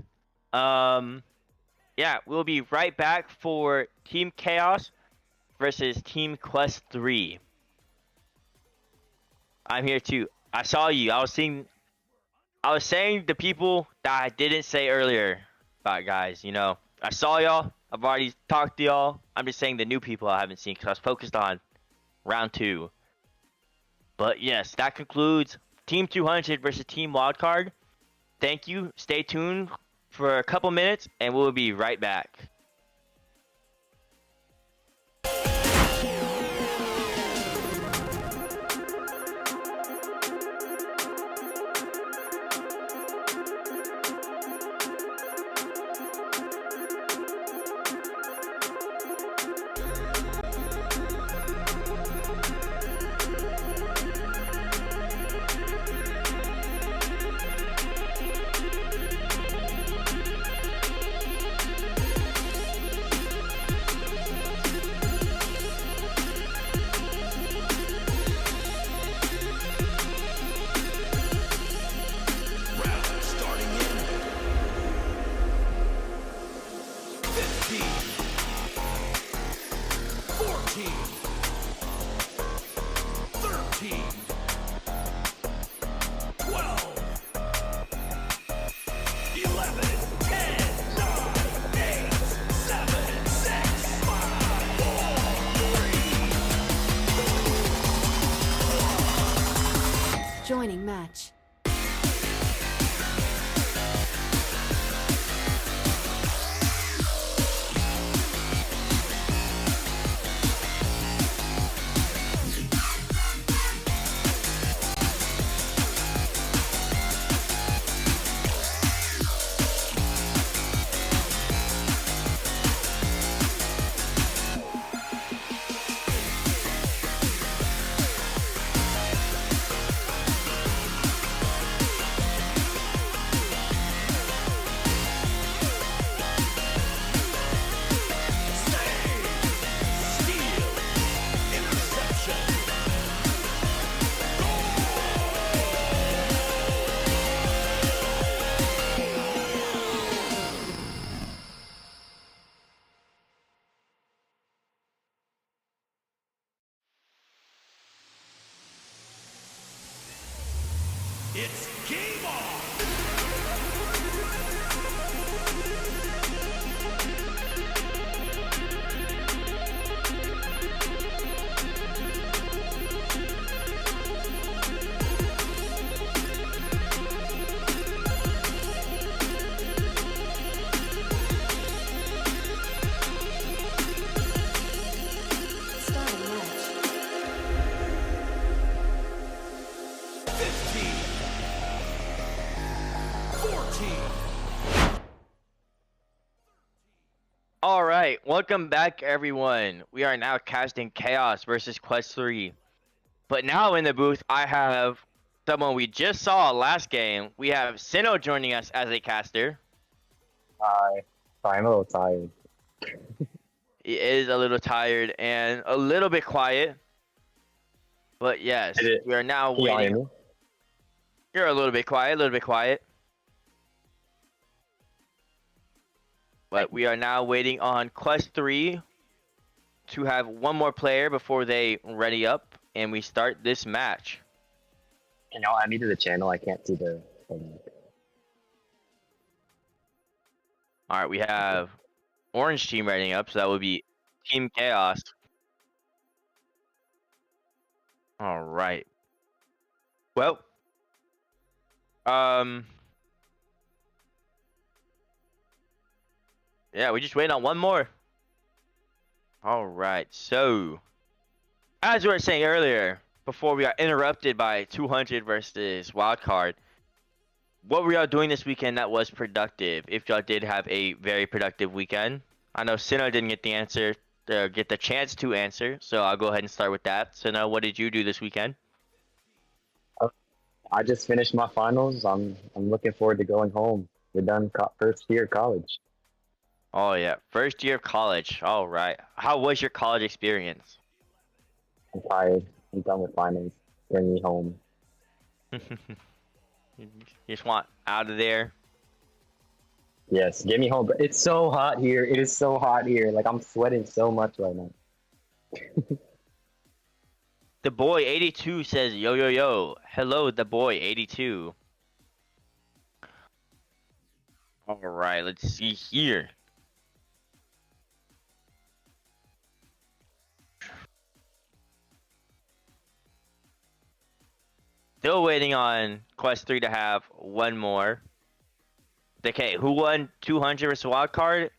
[SPEAKER 3] Yeah, we'll be right back for Team Chaos versus Team Quest 3. I'm here too. I saw you. I was saying the people that I didn't say earlier about, guys, you know. I saw y'all. I've already talked to y'all. I'm just saying the new people I haven't seen because I was focused on round 2. But yes, that concludes Team 200 versus Team Wildcard. Thank you. Stay tuned for a couple minutes and we'll be right back.
[SPEAKER 1] Round starting in 15, 14, 13, 12, 11, 10, 9, 8, 7, 6, 5, 4, 3.
[SPEAKER 2] Joining match.
[SPEAKER 1] It's game on!
[SPEAKER 2] Starting match.
[SPEAKER 1] 15, 14,
[SPEAKER 3] All right, welcome back everyone. We are now casting Chaos versus Quest 3. But now in the booth, I have someone we just saw last game. We have Sinnoh joining us as a caster.
[SPEAKER 4] Hi. Sorry, I'm a little tired.
[SPEAKER 3] He is a little tired and a little bit quiet. But yes,
[SPEAKER 4] Is it-
[SPEAKER 3] we are now
[SPEAKER 4] Can y'all hear
[SPEAKER 3] waiting.
[SPEAKER 4] me?
[SPEAKER 3] You're a little bit quiet, a little bit quiet. But we are now waiting on Quest 3 to have one more player before they ready up and we start this match.
[SPEAKER 4] Can y'all add me to the channel? I can't see the link.
[SPEAKER 3] All right, we have Orange Team ready up, so that would be Team Chaos. All right. Well, yeah, we just waiting on one more. All right, so as we were saying earlier, before we got interrupted by 200 versus Wildcard, what were y'all doing this weekend that was productive? If y'all did have a very productive weekend, I know Sinnoh didn't get the answer, get the chance to answer, so I'll go ahead and start with that. Sinnoh, what did you do this weekend?
[SPEAKER 4] I just finished my finals. I'm looking forward to going home. We're done first year of college.
[SPEAKER 3] Oh yeah, first year of college. All right, how was your college experience?
[SPEAKER 4] I'm tired. I'm done with finals. Bring me home.
[SPEAKER 3] You just want out of there.
[SPEAKER 4] Yes, get me home. But it's so hot here. It is so hot here. Like I'm sweating so much right now.
[SPEAKER 3] The boy 82 says, yo, yo, yo. Hello, the boy 82. All right, let's see here. Still waiting on Quest 3 to have one more. Okay, who won 200 versus Wildcard?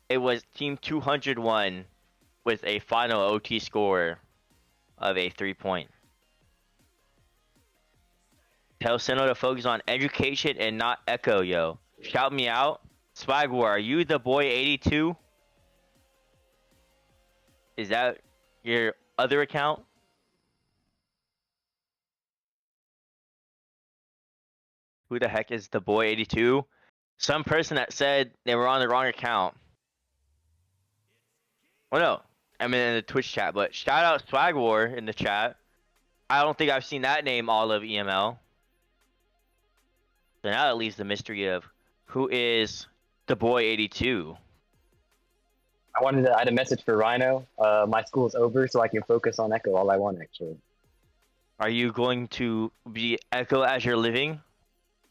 [SPEAKER 3] It was Team 201 with a final OT score of a 3-point. Tell Sinnoh to focus on education and not Echo, yo. Shout me out. Swag War, are you the boy 82? Is that your other account? Who the heck is the boy 82? Some person that said they were on the wrong account. Well, no. I mean in the Twitch chat, but shout out Swag War in the chat. I don't think I've seen that name all of EML. So now it leaves the mystery of who is the boy 82.
[SPEAKER 4] I had a message for Rhino. My school's over, so I can focus on Echo all I want, actually.
[SPEAKER 3] Are you going to be Echo as your living?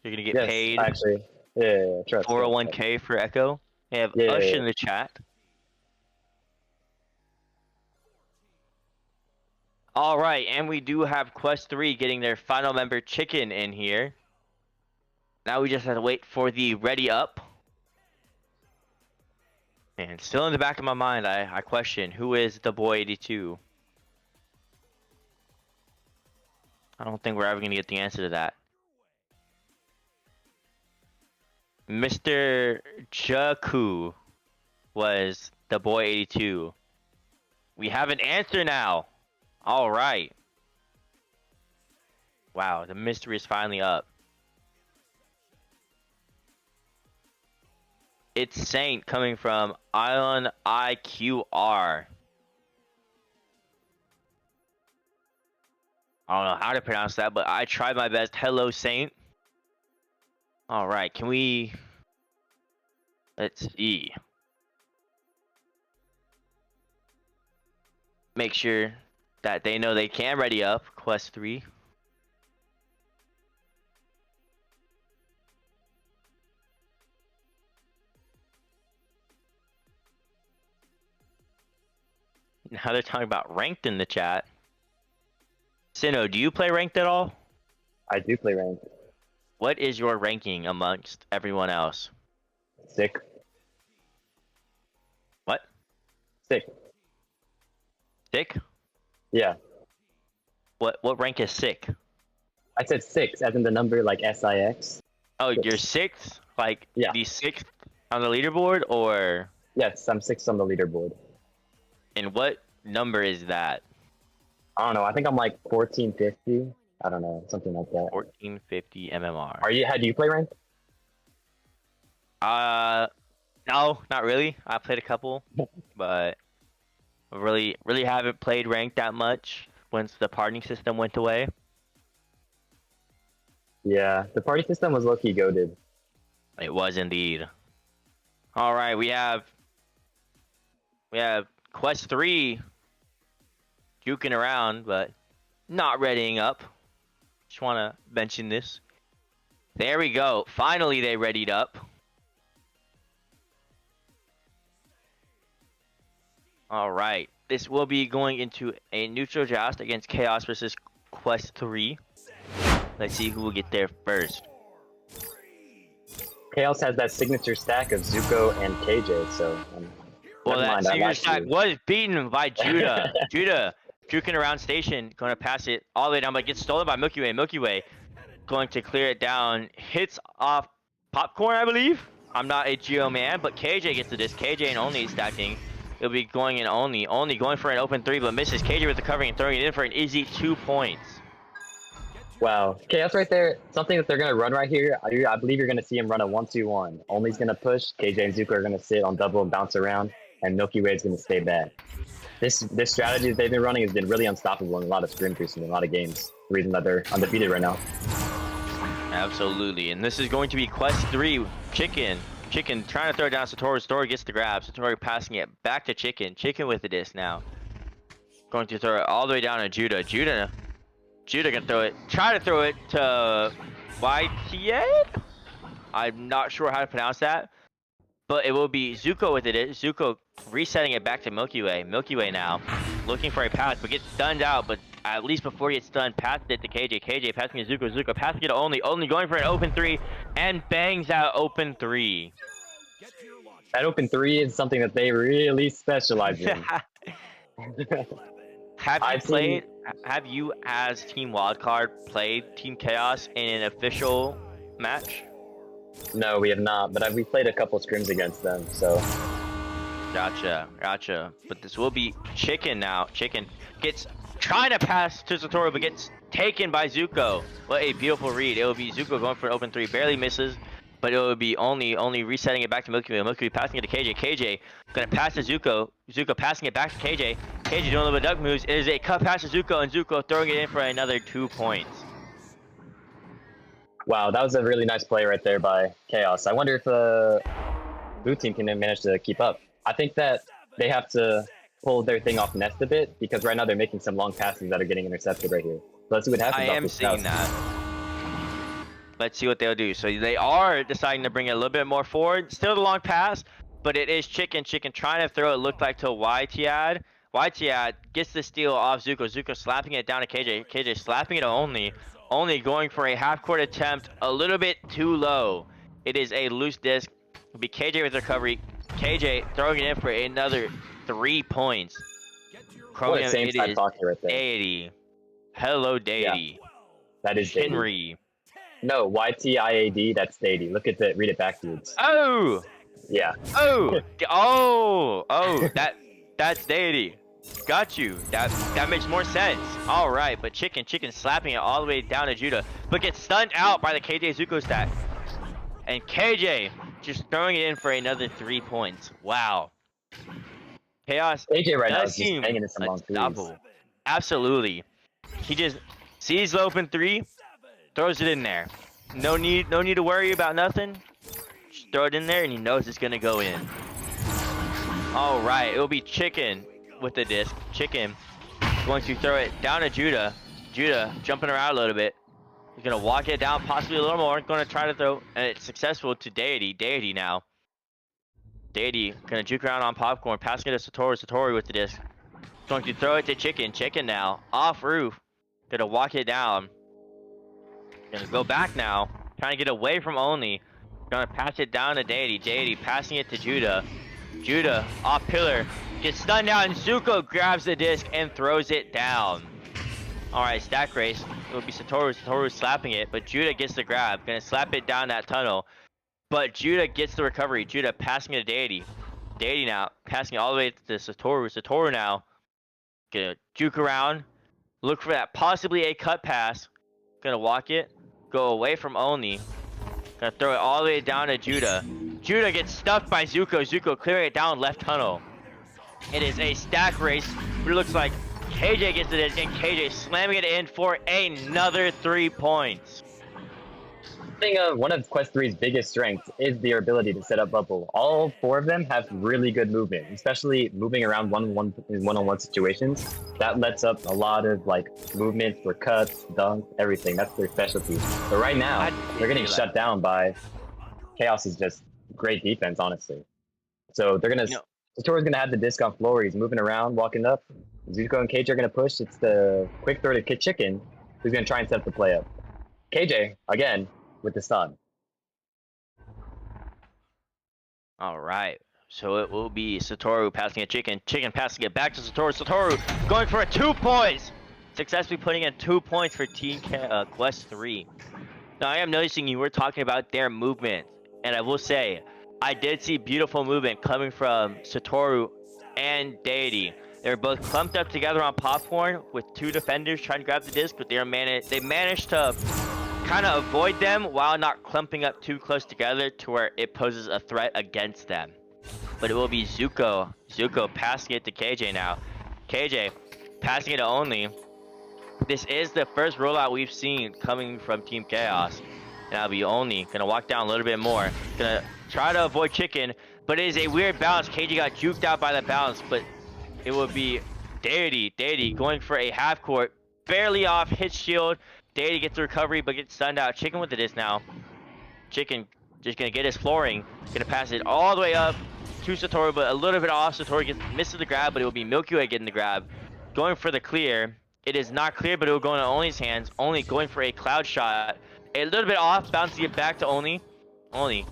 [SPEAKER 3] You're gonna get
[SPEAKER 4] Yes,
[SPEAKER 3] paid
[SPEAKER 4] actually. Yeah, trust.
[SPEAKER 3] 401k for Echo. We have
[SPEAKER 4] Yeah.
[SPEAKER 3] Ush in the chat. All right, and we do have Quest 3 getting their final member Chicken in here. Now we just have to wait for the ready up. And still in the back of my mind, I question, who is the boy 82? I don't think we're ever going to get the answer to that. Mr. Jaku was the boy 82. We have an answer now. All right. Wow, the mystery is finally up. It's Saint coming from Island IQR. I don't know how to pronounce that, but I tried my best. Hello, Saint. All right, can we... Let's see. Make sure that they know they can ready up Quest 3. Now they're talking about ranked in the chat. Sinnoh, do you play ranked at all?
[SPEAKER 4] I do play ranked.
[SPEAKER 3] What is your ranking amongst everyone else?
[SPEAKER 4] Sick.
[SPEAKER 3] What?
[SPEAKER 4] Sick.
[SPEAKER 3] Sick?
[SPEAKER 4] Yeah.
[SPEAKER 3] What rank is sick?
[SPEAKER 4] I said 6, as in the number like SIX.
[SPEAKER 3] Oh,
[SPEAKER 4] Six.
[SPEAKER 3] you're sixth? Like
[SPEAKER 4] Yeah.
[SPEAKER 3] the sixth on the leaderboard, or
[SPEAKER 4] Yes, I'm 6 on the leaderboard.
[SPEAKER 3] and what number is that?
[SPEAKER 4] I don't know. I think I'm like 1450. I don't know, something like that.
[SPEAKER 3] 1450 MMR.
[SPEAKER 4] How do you play ranked?
[SPEAKER 3] Not No, not really. I played a couple, but I really haven't played ranked that much once the partying system went away.
[SPEAKER 4] Yeah, the party system was low-key goated.
[SPEAKER 3] It was indeed. All right, we have Quest 3 juking around, but not readying up. Just want to mention this. There we go. Finally, they readied up. All right. This will be going into a neutral joust against Chaos versus Quest 3. Let's see who will get there first.
[SPEAKER 4] Chaos has that signature stack of Zuko and KJ, so
[SPEAKER 3] Well,
[SPEAKER 4] never
[SPEAKER 3] that
[SPEAKER 4] mind, I
[SPEAKER 3] senior
[SPEAKER 4] lied to
[SPEAKER 3] stack
[SPEAKER 4] you.
[SPEAKER 3] was beaten by Judah. Judah juking around station, going to pass it all the way down, but gets stolen by Milky Way. Milky Way going to clear it down, hits off Popcorn, I believe. I'm not a Geo man, but KJ gets the disc. KJ and Only stacking. It'll be going in Only. Only going for an open 3, but misses. KJ with the covering and throwing it in for an easy 2 points.
[SPEAKER 4] Wow, Chaos right there. Something that they're gonna run right here. I believe you're gonna see him run a 1-2-1. Only's gonna push. KJ and Zuko are gonna sit on double and bounce around, and Milky Way is gonna stay back. This strategy that they've been running has been really unstoppable in a lot of scrim recently, in a lot of games. The reason that they're undefeated right now.
[SPEAKER 3] Absolutely, and this is going to be Quest 3. Chicken trying to throw it down Satoru. Satoru gets the grab. Satoru passing it back to Chicken. Chicken with the disc now. Going to throw it all the way down to Judah. Judah gonna throw it. Try to throw it to YTA? I'm not sure how to pronounce that. But it will be Zuko with it. Zuko resetting it back to Milky Way. Milky Way now. Looking for a pass, but gets stunned out. But at least before he gets stunned, passed it to KJ. KJ passing it to Zuko. Zuko passing it to Only. Only going for an open 3 and bangs out open 3.
[SPEAKER 4] That open 3 is something that they really specialize in.
[SPEAKER 3] Have you as Team Wildcard played Team Chaos in an official match?
[SPEAKER 4] No, we have not, but we played a couple scrims against them, so.
[SPEAKER 3] Gotcha. But this will be Chicken now. Chicken gets trying to pass to Satoru, but gets taken by Zuko. What a beautiful read. It will be Zuko going for an open 3, barely misses, but it will be only resetting it back to Milky Way. Milky Way passing it to KJ. KJ gonna pass to Zuko. Zuko passing it back to KJ. KJ doing a little bit of duck moves. It is a cut pass to Zuko, and Zuko throwing it in for another 2 points.
[SPEAKER 4] Wow, that was a really nice play right there by Chaos. I wonder if blue team can manage to keep up. I think that they have to pull their thing off nest a bit, because right now they're making some long passes that are getting intercepted right here. So let's see what happens.
[SPEAKER 3] I am seeing that. Let's see what they'll do. So they are deciding to bring it a little bit more forward. Still the long pass, but it is Chicken trying to throw it, looked like, to YTAD. YTAD gets the steal off Zuko. Zuko slapping it down to KJ. KJ slapping it to Only. Only going for a half-court attempt, a little bit too low. It is a loose disc. It'll be KJ with recovery. KJ throwing it in for another 3 points.
[SPEAKER 4] What a same side pocket right there.
[SPEAKER 3] Deity. Hello, Deity.
[SPEAKER 4] Yeah, that is Deity.
[SPEAKER 3] Henry.
[SPEAKER 4] No, YTIAD, that's Deity. Look at that, read it backwards.
[SPEAKER 3] Oh!
[SPEAKER 4] Yeah.
[SPEAKER 3] That's Deity. Got you. That makes more sense. All right, but Chicken slapping it all the way down to Judah, but gets stunned out by the KJ Zuko stack. And KJ just throwing it in for another 3 points. Wow. Chaos
[SPEAKER 4] KJ right now
[SPEAKER 3] does
[SPEAKER 4] is just
[SPEAKER 3] seem
[SPEAKER 4] banging in some long threes.
[SPEAKER 3] unstoppable. Absolutely. He just sees the open 3, throws it in there. No need to worry about nothing. Just throw it in there, and he knows it's gonna go in. All right, it will be Chicken with the disc. Chicken going to throw it down to Judah. Judah jumping around a little bit. He's gonna walk it down, possibly a little more. Going to try to throw, and it's successful to Deity. Deity now. Deity gonna juke around on Popcorn, passing it to Satoru. Satoru with the disc. Going to throw it to Chicken. Chicken now off roof. Gonna walk it down. Gonna go back now, trying to get away from Only. Gonna pass it down to Deity. Deity passing it to Judah. Judah off pillar. Gets stunned out, and Zuko grabs the disc and throws it down. Alright, stack race. It will be Satoru. Satoru slapping it, but Judah gets the grab. Gonna slap it down that tunnel. But Judah gets the recovery. Judah passing it to Deity. Deity now passing it all the way to Satoru. Satoru now gonna juke around. Look for that, possibly a cut pass. Gonna walk it. Go away from Only. Gonna throw it all the way down to Judah. Judah gets stuffed by Zuko. Zuko clearing it down left tunnel. It is a stack race. But it looks like KJ gets it in, and KJ slamming it in for another 3 points.
[SPEAKER 4] One of Quest 3's biggest strengths is their ability to set up bubble. All 4 of them have really good movement, especially moving around one-on-one situations. That lets up a lot of like movement for cuts, dunks, everything. That's their specialty. But right now, they're getting shut down by Chaos. Is just great defense, honestly. So they're gonna. Satoru's gonna have the disc on floor. He's moving around, walking up. Zuko and KJ are gonna push. It's the quick throw to Kid Chicken, who's gonna try and set the play up. KJ again with the stun.
[SPEAKER 3] All right. So it will be Satoru passing it Chicken. Chicken passing it back to Satoru. Satoru going for a 2 points. Successfully putting in 2 points for Team Quest 3. Now I am noticing you were talking about their movement. And I will say, I did see beautiful movement coming from Satoru and Deity. They're both clumped up together on Popcorn with 2 defenders trying to grab the disc, but they managed to kind of avoid them while not clumping up too close together to where it poses a threat against them. But it will be Zuko. Zuko passing it to KJ now. KJ passing it to Only. This is the first rollout we've seen coming from Team Chaos. And that'll be Only. Gonna walk down a little bit more. Gonna try to avoid Chicken. But it is a weird bounce. KJ got juked out by the bounce. But it will be Deity. Deity going for a half court. Barely off. Hits shield. Deity gets the recovery, but gets stunned out. Chicken with the disc now. Chicken just gonna get his flooring. Gonna pass it all the way up to Satoru, but a little bit off. Satoru misses the grab, but it will be Milky Way getting the grab. Going for the clear. It is not clear, but it will go into Only's hands. Only going for a cloud shot. A little bit off, bouncing it back to Only. Only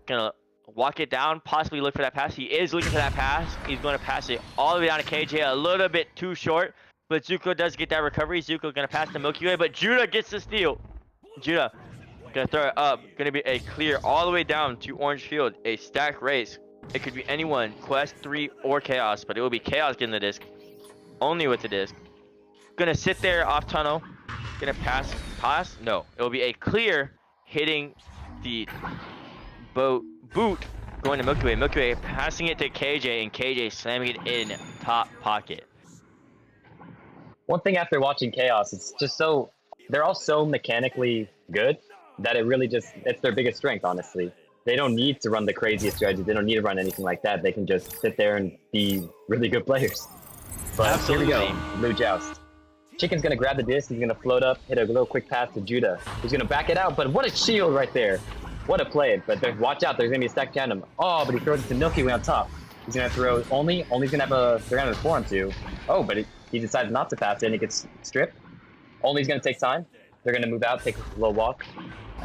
[SPEAKER 3] gonna walk it down, possibly look for that pass. He is looking for that pass. He's going to pass it all the way down to KJ, a little bit too short. But Zuko does get that recovery. Zuko gonna pass the Milky Way, but Judah gets the steal. Judah gonna throw it up. Gonna be a clear all the way down to Orange Field. A stack race. It could be anyone, Quest 3 or Chaos, but it will be Chaos getting the disc. Only with the disc. Gonna sit there off tunnel. Gonna pass. No, it will be a clear hitting the boot. Going to Milky Way. Milky Way passing it to KJ, and KJ slamming it in top pocket.
[SPEAKER 4] One thing after watching Chaos, it's just they're all so mechanically good that it's their biggest strength, honestly. They don't need to run the craziest strategies. They don't need to run anything like that. They can just sit there and be really good players. But
[SPEAKER 3] Absolutely.
[SPEAKER 4] Here we go, Blue Joust. Chicken's gonna grab the disc, he's gonna float up, hit a little quick pass to Judah. He's gonna back it out, but what a shield right there. What a play, but watch out, there's gonna be a stack behind him. Oh, but he throws it to Milky Way on top. He's gonna throw Only's gonna they're gonna form too. Oh, but he decides not to pass it and he gets stripped. Only's gonna take time. They're gonna move out, take a little walk.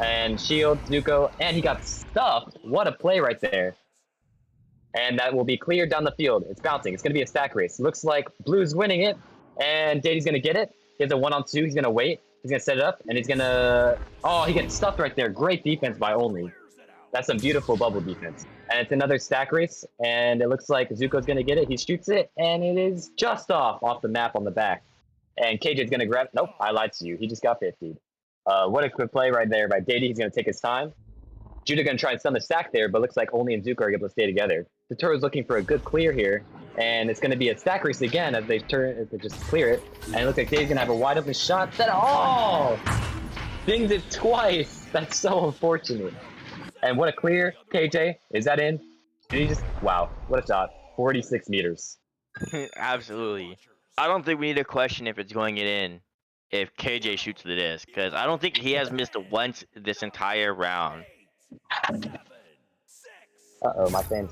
[SPEAKER 4] And shield, Zuko, and he got stuffed. What a play right there. And that will be cleared down the field. It's bouncing. It's gonna be a stack race. Looks like Blue's winning it, and Deity's gonna get it. He has a 1-on-2. He's gonna wait. He's gonna set it up, and he's gonna. Oh, he gets stuffed right there. Great defense by Only. That's some beautiful bubble defense. And it's another stack race, and it looks like Zuko's gonna get it. He shoots it, and it is just off the map on the back. And KJ's gonna grab. Nope, I lied to you. He just got 50'd. What a quick play right there by Deity. He's gonna take his time. Judah gonna try and stun the stack there, but looks like Only and Zuko are able to stay together. Satoru's looking for a good clear here, and it's gonna be a stack race again as they just clear it. And it looks like Deity's gonna have a wide open shot that dings it twice. That's so unfortunate. And what a clear, KJ. Is that in? Did he just wow, what a shot. 46 meters.
[SPEAKER 3] Absolutely. I don't think we need to question if it's going in if KJ shoots the disc, because I don't think he has missed once this entire round.
[SPEAKER 4] Uh-oh, my fans.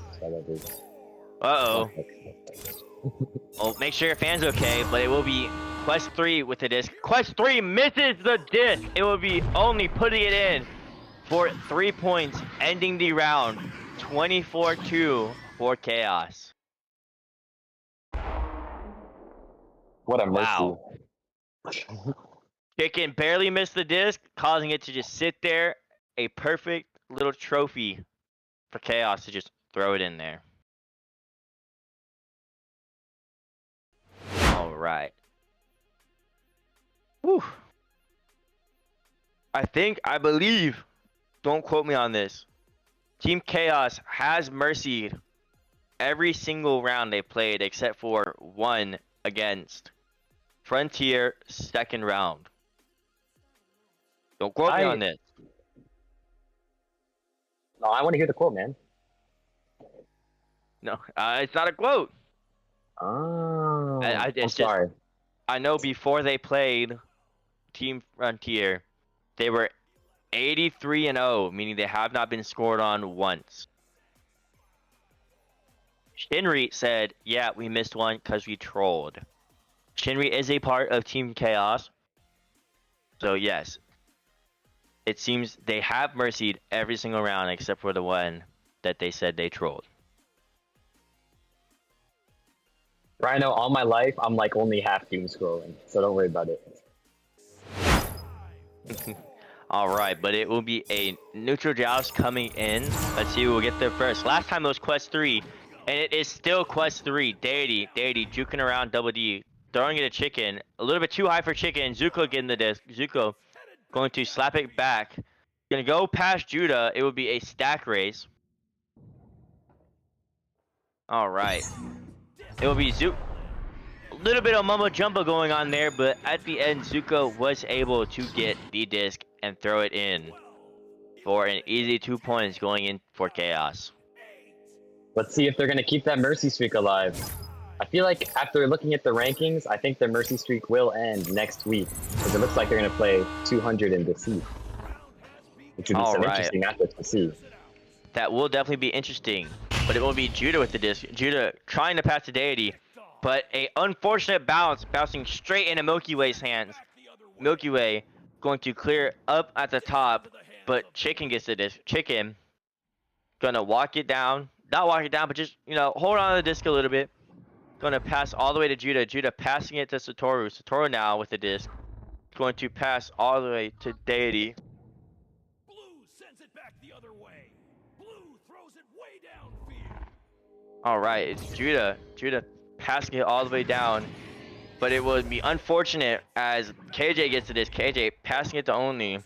[SPEAKER 3] Uh-oh. Well, make sure your fan's okay, but it will be Quest 3 with the disc. Quest 3 misses the disc. It will be Only putting it in for 3 points, ending the round 24-2 for Chaos.
[SPEAKER 4] What a mercy.
[SPEAKER 3] Wow. Chicken barely missed the disc, causing it to just sit there. A perfect little trophy for Chaos to just throw it in there. All right. Whew. I believe, don't quote me on this. Team Chaos has mercied every single round they played except for one against Frontier second round. Don't quote me on this.
[SPEAKER 4] No, I want to hear the quote, man.
[SPEAKER 3] No, it's not a quote.
[SPEAKER 4] Oh,
[SPEAKER 3] It's
[SPEAKER 4] I'm
[SPEAKER 3] just-
[SPEAKER 4] sorry.
[SPEAKER 3] I know before they played Team Frontier, they were 83-0, meaning they have not been scored on once. Shinri said, yeah, we missed one because we trolled. Shinri is a part of Team Chaos. So yes, it seems they have mercied every single round except for the one that they said they trolled.
[SPEAKER 4] Rhino, all my life, I'm like only half doom scrolling, so don't worry about it.
[SPEAKER 3] All right, but it will be a neutral joust coming in. Let's see who will get there first. Last time it was Quest 3, and it is still Quest 3. Deity juking around Double D, throwing it at Chicken. A little bit too high for Chicken. Zuko getting the disc. Zuko going to slap it back. Gonna go past Judah. It will be a stack race. All right. It will be Zuko. A little bit of mumbo jumbo going on there, but at the end, Zuko was able to get the disc and throw it in for an easy 2 points going in for Chaos.
[SPEAKER 4] Let's see if they're going to keep that mercy streak alive. I feel like after looking at the rankings, I think their mercy streak will end next week, because it looks like they're going to play 200 in Deceit, which would be some interesting matchups to see.
[SPEAKER 3] That will definitely be interesting, but it will be Judah with the disc. Judah trying to pass the Deity, but a unfortunate bounce, bouncing straight into Milky Way's hands. Milky Way going to clear up at the top, but Chicken gets the disc. Chicken gonna walk it down, not walk it down, but just, you know, hold on to the disc a little bit. Gonna pass all the way to Judah. Judah passing it to Satoru. Satoru now with the disc. Going to pass all the way to Deity.
[SPEAKER 1] Blue sends it back the other way. Blue throws it way downfield.
[SPEAKER 3] All right, it's Judah. Judah passing it all the way down. But it would be unfortunate as KJ gets to this. KJ passing it to Only.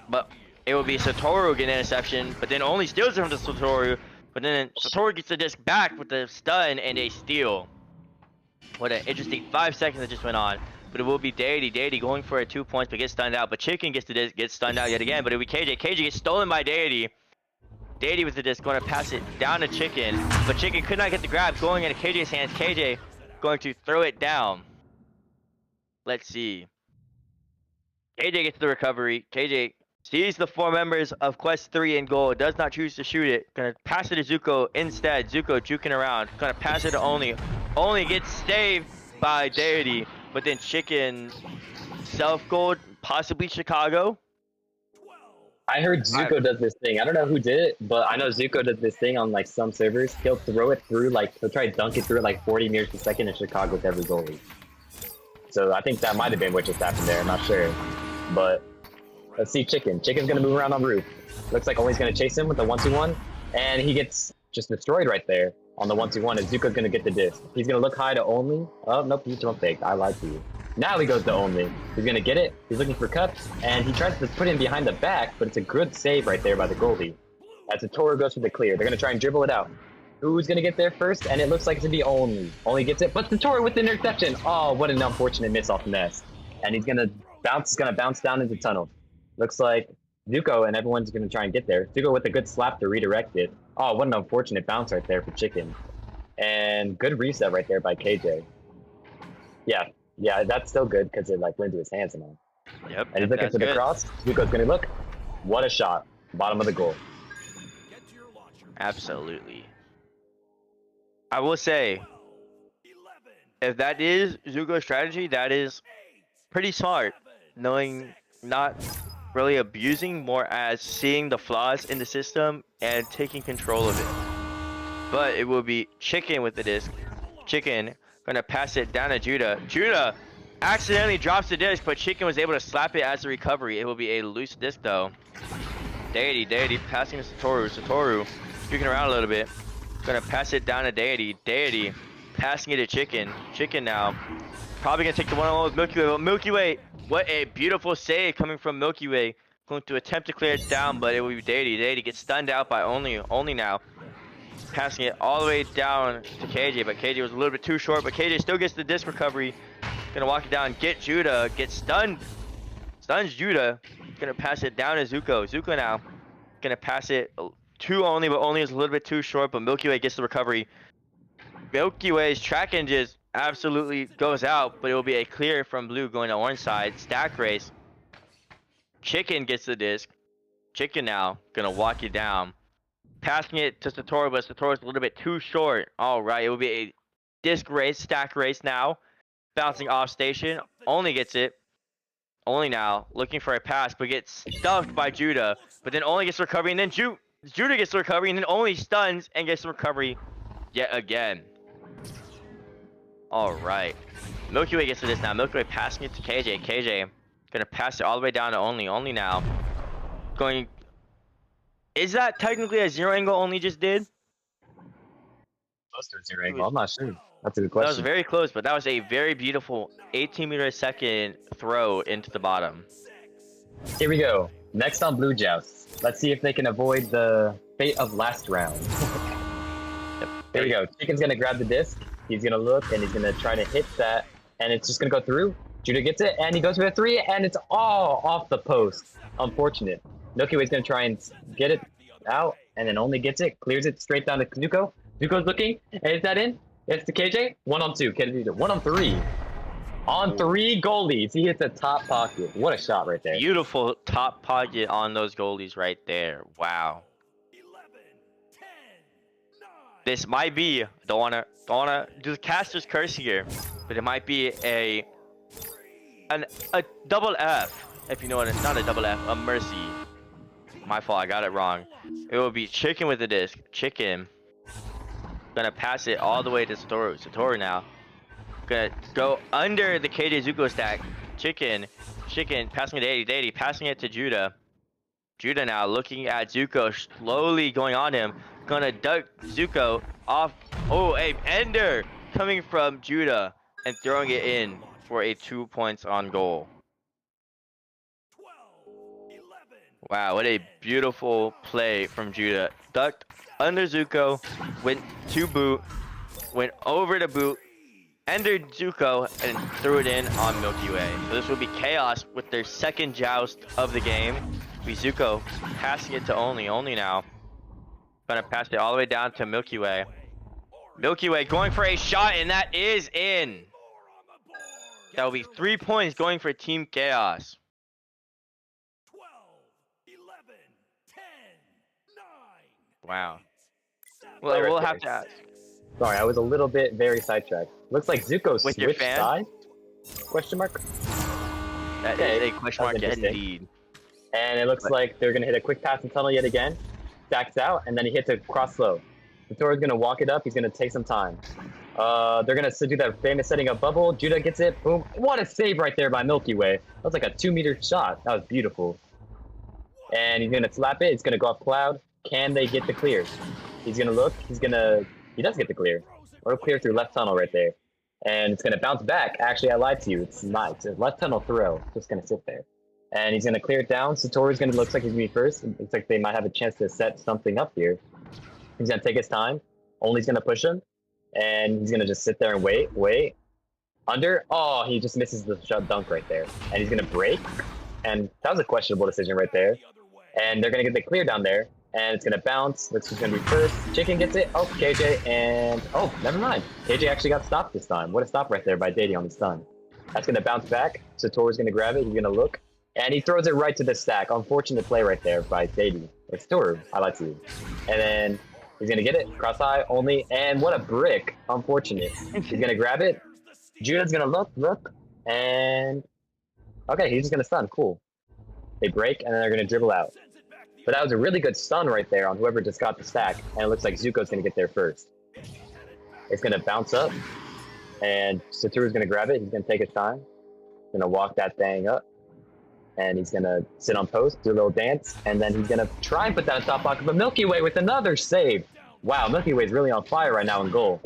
[SPEAKER 3] But it will be Satoru getting an interception. But then Only steals it from the Satoru. But then Satoru gets the disc back with the stun and a steal. What an interesting 5 seconds that just went on. But it will be Deity. Deity going for a 2 points but gets stunned out. But Chicken gets the disc, gets stunned out yet again. But it will be KJ. KJ gets stolen by Deity. Deity with the disc going to pass it down to Chicken. But Chicken could not get the grab going into KJ's hands. KJ going to throw it down. Let's see. KJ gets the recovery. KJ sees the 4 members of Quest 3 in goal. Does not choose to shoot it. Gonna pass it to Zuko instead. Zuko juking around. Gonna pass it to Only. Only gets saved by Deity. But then Chicken self-gold, possibly Chicago.
[SPEAKER 4] I heard Zuko does this thing. I don't know who did it, but I know Zuko does this thing on like some servers. He'll throw it through, like he'll try to dunk it through at like 40 meters per second in Chicago with every goalie. So I think that might have been what just happened there. I'm not sure. But let's see Chicken. Chicken's going to move around on roof. Looks like Only's going to chase him with the 1-2-1. And he gets just destroyed right there on the 1-2-1. And Zuko's going to get the disc. He's going to look high to Only. Oh, nope, he's jump fake. I lied to you. Now he goes to Only. He's going to get it. He's looking for cups. And he tries to put him behind the back, but it's a good save right there by the goalie. As the Toro goes for the clear. They're going to try and dribble it out. Who's going to get there first? And it looks like it's going to be Only. Only gets it, but the Toro with the interception. Oh, what an unfortunate miss off Nest. And he's going to bounce down into tunnel. Looks like Zuko and everyone's going to try and get there. Zuko with a good slap to redirect it. Oh, what an unfortunate bounce right there for Chicken. And good reset right there by KJ. Yeah, that's still good because it like went to his hands and all.
[SPEAKER 3] Yep.
[SPEAKER 4] And he's looking for the cross. Zuko's going to look. What a shot. Bottom of the goal.
[SPEAKER 1] Get to your launcher.
[SPEAKER 3] Absolutely. I will say,
[SPEAKER 1] 11,
[SPEAKER 3] if that is Zuko's strategy, that is pretty smart. Knowing, not really abusing, more as seeing the flaws in the system and taking control of it. But it will be Chicken with the disc. Chicken gonna pass it down to Judah. Judah accidentally drops the disc, but Chicken was able to slap it as a recovery. It will be a loose disc though. Deity passing to Satoru. Satoru juking around a little bit. Gonna pass it down to Deity. Deity passing it to Chicken. Chicken now probably gonna take the 1-on-1 with Milky Way. But Milky Way, what a beautiful save coming from Milky Way. Going to attempt to clear it down, but it will be Dady. Dady gets stunned out by only now. Passing it all the way down to KJ, but KJ was a little bit too short, but KJ still gets the disc recovery. Gonna walk it down, get Judah, get stunned. Stuns Judah. Gonna pass it down to Zuko. Zuko now. Gonna pass it to Only, but Only is a little bit too short, but Milky Way gets the recovery. Milky Way's track engine absolutely goes out, but it will be a clear from Blue going to orange side. Stack race. Chicken gets the disc. Chicken now gonna walk it down. Passing it to Satoru, but Satoru's a little bit too short. Alright, it will be a disc race, stack race now. Bouncing off station. Only gets it. Only now looking for a pass, but gets stuffed by Judah. But then Only gets recovery, and then Judah gets the recovery, and then Only stuns and gets the recovery yet again. Alright. Milky Way gets to this now. Milky Way passing it to KJ. KJ gonna pass it all the way down to Only. Only now. Going. Is that technically a zero angle Only just did?
[SPEAKER 4] Close to a zero angle. I'm not sure. That's a good
[SPEAKER 3] That was
[SPEAKER 4] question.
[SPEAKER 3] very close, but that was a very beautiful 18-meter-a-second throw into the bottom.
[SPEAKER 4] Here we go. Next on Blue Joust. Let's see if they can avoid the fate of last round. Here we go. Chicken's gonna grab the disc. He's gonna look and he's gonna try to hit that, and it's just gonna go through. Judah gets it, and he goes for a 3, and it's all off the post. Unfortunate. Milky Way's gonna try and get it out, and then Only gets it, clears it straight down to Zuko. Zuko's looking, and is that in? It's to KJ. 1 on 2. KJ 1 on 3. On 3 goalies. He hits a top pocket. What a shot right there.
[SPEAKER 3] Beautiful top pocket on those goalies right there. Wow.
[SPEAKER 1] 11, 10, 9.
[SPEAKER 3] This might be, don't wanna do the caster's curse here, but it might be a double F, if you know what, not a double F, a mercy. My fault, I got it wrong. It will be Chicken with the disc. Chicken gonna pass it all the way to Satoru. Satoru now gonna go under the KJ Zuko stack. Chicken passing it to Dady, passing it to Judah. Judah now looking at Zuko, slowly going on him. Gonna duck Zuko off. Oh, a ender coming from Judah and throwing it in for a 2 points on goal.
[SPEAKER 1] 12, 11.
[SPEAKER 3] Wow, what a beautiful play from Judah. Ducked under Zuko, went to boot, went over to boot, entered Zuko, and threw it in on Milky Way. So this will be Chaos with their second joust of the game. Be Zuko passing it to Only. Only now gonna pass it all the way down to Milky Way. Milky Way going for a shot, and that is in. That will be 3 points going for Team Chaos.
[SPEAKER 1] 12, 11, 10, 9.
[SPEAKER 3] Wow.
[SPEAKER 1] Well,
[SPEAKER 3] Well,
[SPEAKER 4] right
[SPEAKER 3] we'll
[SPEAKER 4] there.
[SPEAKER 3] have to ask.
[SPEAKER 4] Sorry, I was a little bit very sidetracked. Looks like Zuko
[SPEAKER 3] With your
[SPEAKER 4] switched
[SPEAKER 3] fan?
[SPEAKER 4] sides? Question mark.
[SPEAKER 3] That
[SPEAKER 4] Okay,
[SPEAKER 3] is a question mark
[SPEAKER 4] that's interesting.
[SPEAKER 3] indeed.
[SPEAKER 4] And it looks like they're gonna hit a quick pass and tunnel yet again. Stacks out, and then he hits a cross slow. Satoru's gonna walk it up. He's gonna take some time. They're gonna do that famous setting up bubble. Judah gets it. Boom! What a save right there by Milky Way. That was like a 2-meter shot. That was beautiful. And he's gonna slap it. It's gonna go off Cloud. Can they get the clear? He's gonna look. He does get the clear. Or clear through left tunnel right there. And it's gonna bounce back. Actually, I lied to you. It's not. It's a left tunnel throw. Just gonna sit there. And he's gonna clear it down. Satoru's gonna looks like he's gonna be first. It looks like they might have a chance to set something up here. He's gonna take his time. Only's gonna push him. And he's gonna just sit there and wait. Under. Oh, he just misses the shot dunk right there. And he's gonna break. And that was a questionable decision right there. And they're gonna get the clear down there. And it's gonna bounce. Looks who's gonna be first. Chicken gets it. Oh, KJ. And oh, never mind. KJ actually got stopped this time. What a stop right there by Dady on the stun. That's gonna bounce back. Satoru's gonna grab it. He's gonna look. And he throws it right to the stack. Unfortunate play right there by Dady. It's Satoru. I like to. And then he's gonna get it. Cross eye Only. And what a brick. Unfortunate. He's gonna grab it. Judah's gonna look. And okay, he's just gonna stun. Cool. They break and then they're gonna dribble out. But that was a really good stun right there on whoever just got the stack. And it looks like Zuko's gonna get there first. It's gonna bounce up. And Satoru's gonna grab it. He's gonna take his time. Gonna walk that thing up. And he's gonna sit on post, do a little dance, and then he's gonna try and put that top pocket. But Milky Way with another save. Wow, Milky Way's really on fire right now in goal.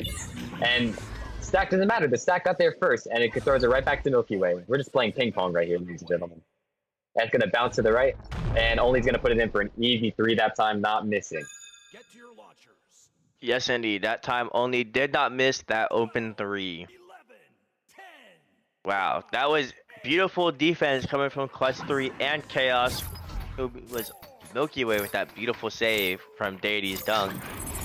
[SPEAKER 4] And stack doesn't matter. The stack got there first, and it throws it right back to Milky Way. We're just playing ping pong right here, ladies and gentlemen. That's going to bounce to the right. And Only's going to put it in for an easy 3 that time, not missing.
[SPEAKER 1] Get to your launchers.
[SPEAKER 3] Yes, indeed. That time Only did not miss that open 3.
[SPEAKER 1] 11, 10.
[SPEAKER 3] Wow, that was beautiful defense coming from Quest 3 and Chaos, who was Milky Way with that beautiful save from Deity's dunk.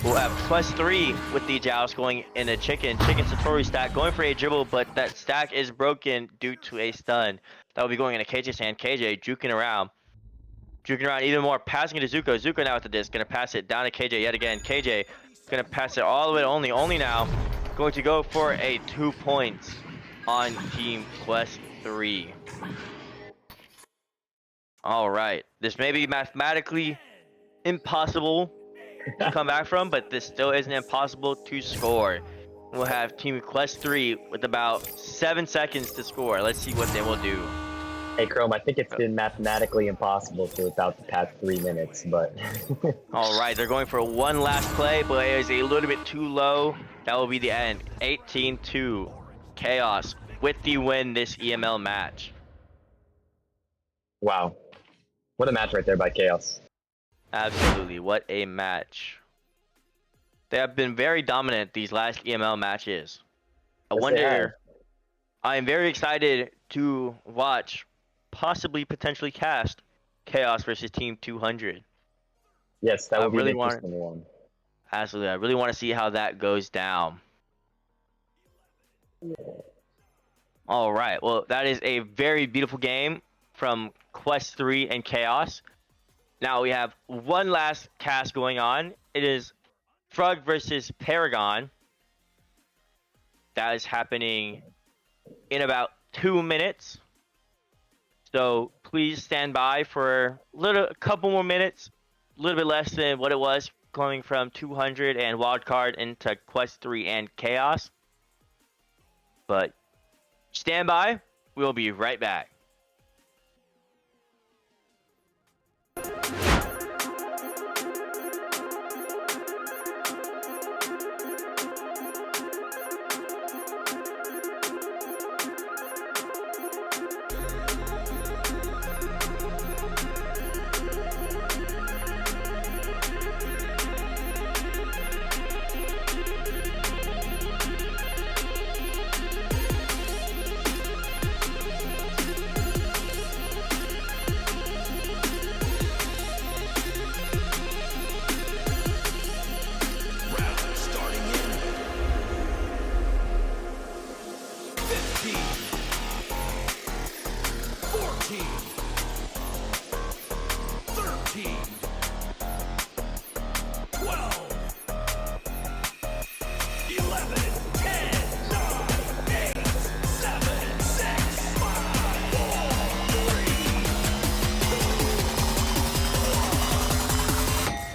[SPEAKER 3] We'll have Quest 3 with the joust going in a Chicken Satori stack, going for a dribble, but that stack is broken due to a stun. That will be going into KJ's hand. KJ juking around even more, passing it to Zuko. Zuko now with the disc, gonna pass it down to KJ yet again. KJ gonna pass it all the way to Only. Only now going to go for a 2 points on Team Quest 3. All right, this may be mathematically impossible to come back from, but this still isn't impossible to score. We'll have Team Quest 3 with about 7 seconds to score. Let's see what they will do.
[SPEAKER 4] Hey, Chrome, I think it's been mathematically impossible for about the past 3 minutes, but...
[SPEAKER 3] All right, they're going for one last play, but it is a little bit too low. That will be the end. 18-2. Chaos with the win this EML match.
[SPEAKER 4] Wow. What a match right there by Chaos.
[SPEAKER 3] Absolutely, what a match. They have been very dominant these last EML matches. I am very excited to watch, possibly potentially cast, Chaos versus Team 200.
[SPEAKER 4] Yes, that would be
[SPEAKER 3] really
[SPEAKER 4] an interesting one.
[SPEAKER 3] Absolutely, I really want to see how that goes down. All right, well, that is a very beautiful game from Quest 3 and Chaos. Now we have one last cast going on. It is Frog versus Paragon. That is happening in about 2 minutes. So please stand by for a couple more minutes, a little bit less than what it was coming from 200 and Wildcard into Quest 3 and Chaos. But stand by. We'll be right back.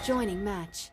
[SPEAKER 2] Joining match.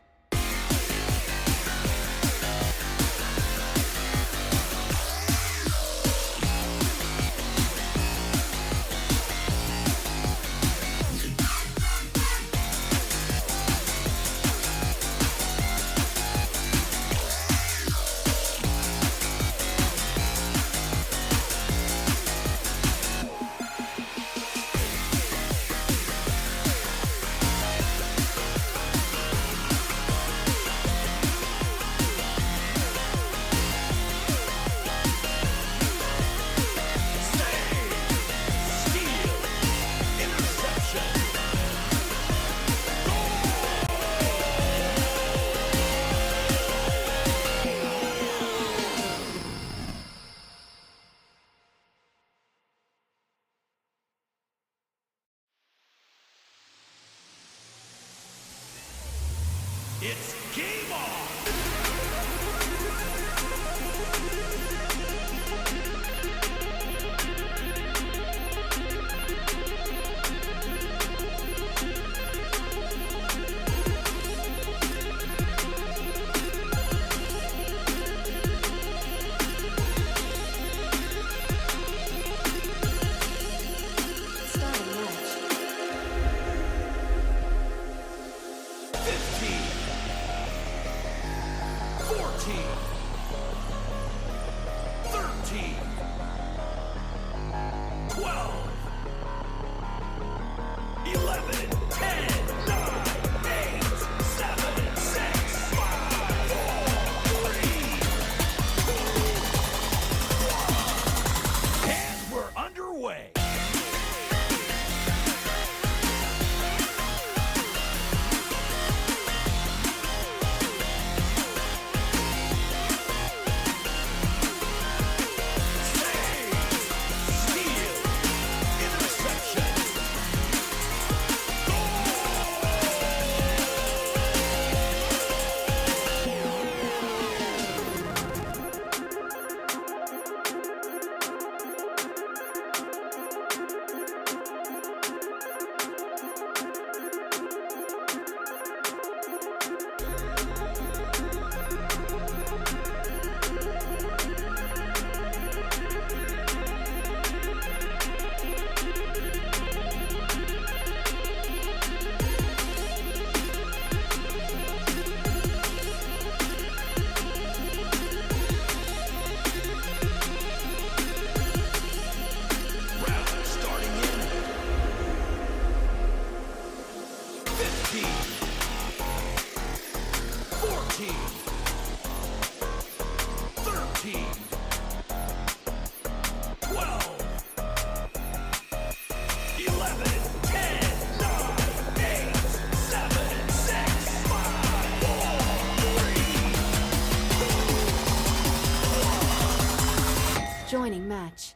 [SPEAKER 2] Joining match.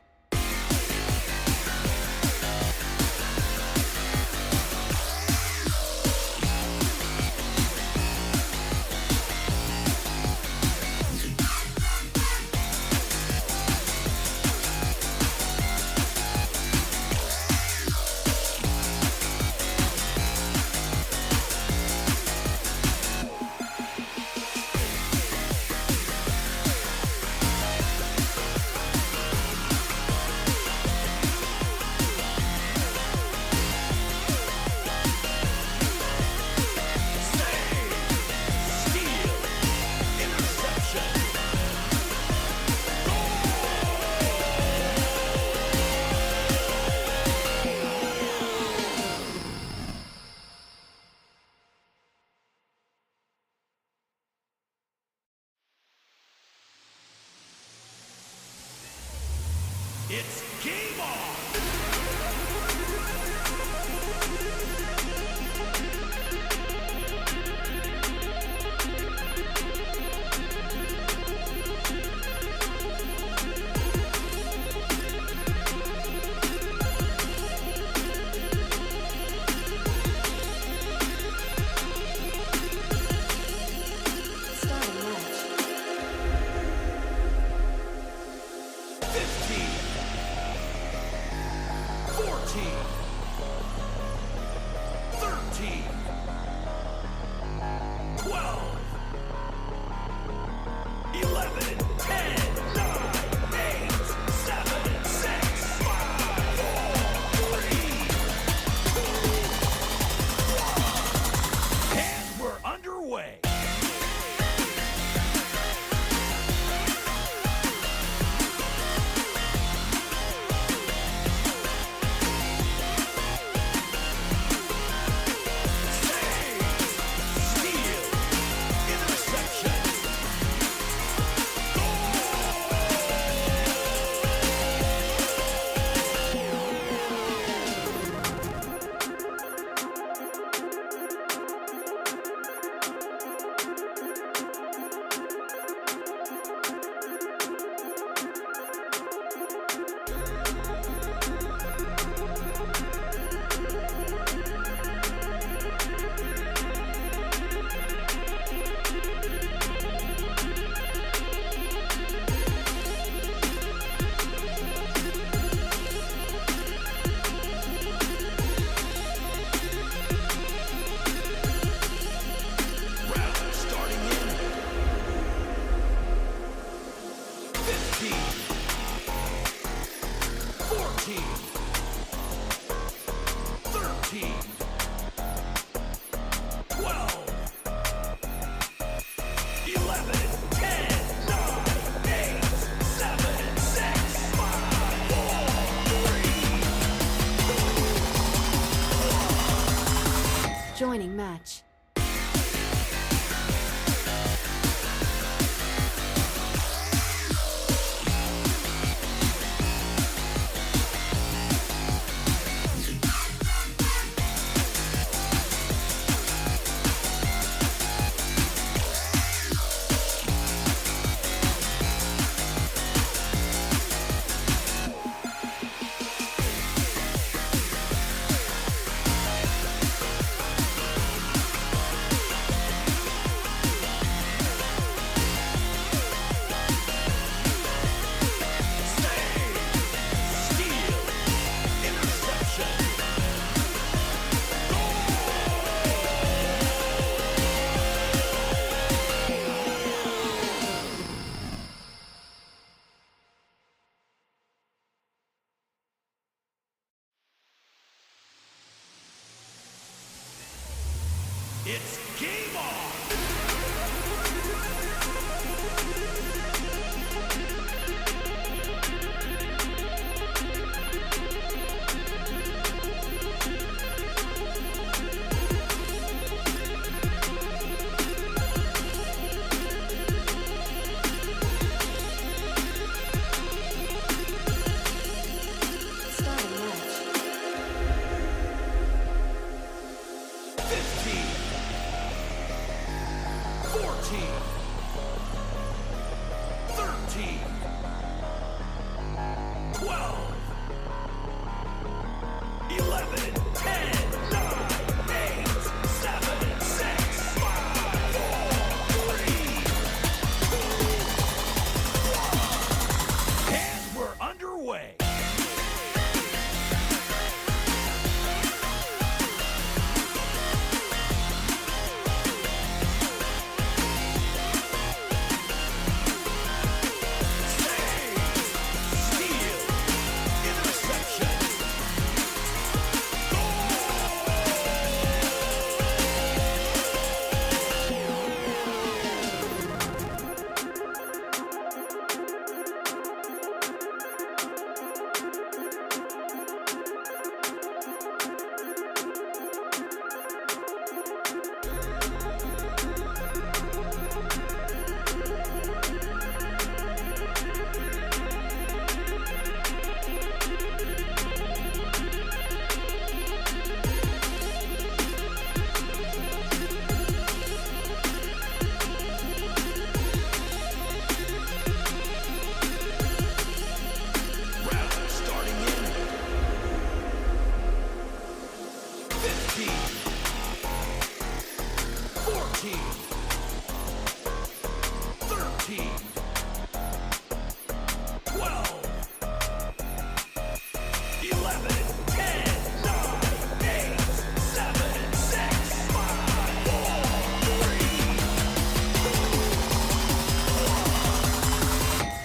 [SPEAKER 1] It's game on!
[SPEAKER 2] Starting match.
[SPEAKER 1] 15, 14, 13, 12, 11, 10, 9, 8, 7, 6, 5, 4, 3. And we're underway.
[SPEAKER 2] Joining match.
[SPEAKER 1] It's game on! 13, 12, 11, 10, 9, 8, 7, 6, 5, 4, 3, 2, 1. And we're underway.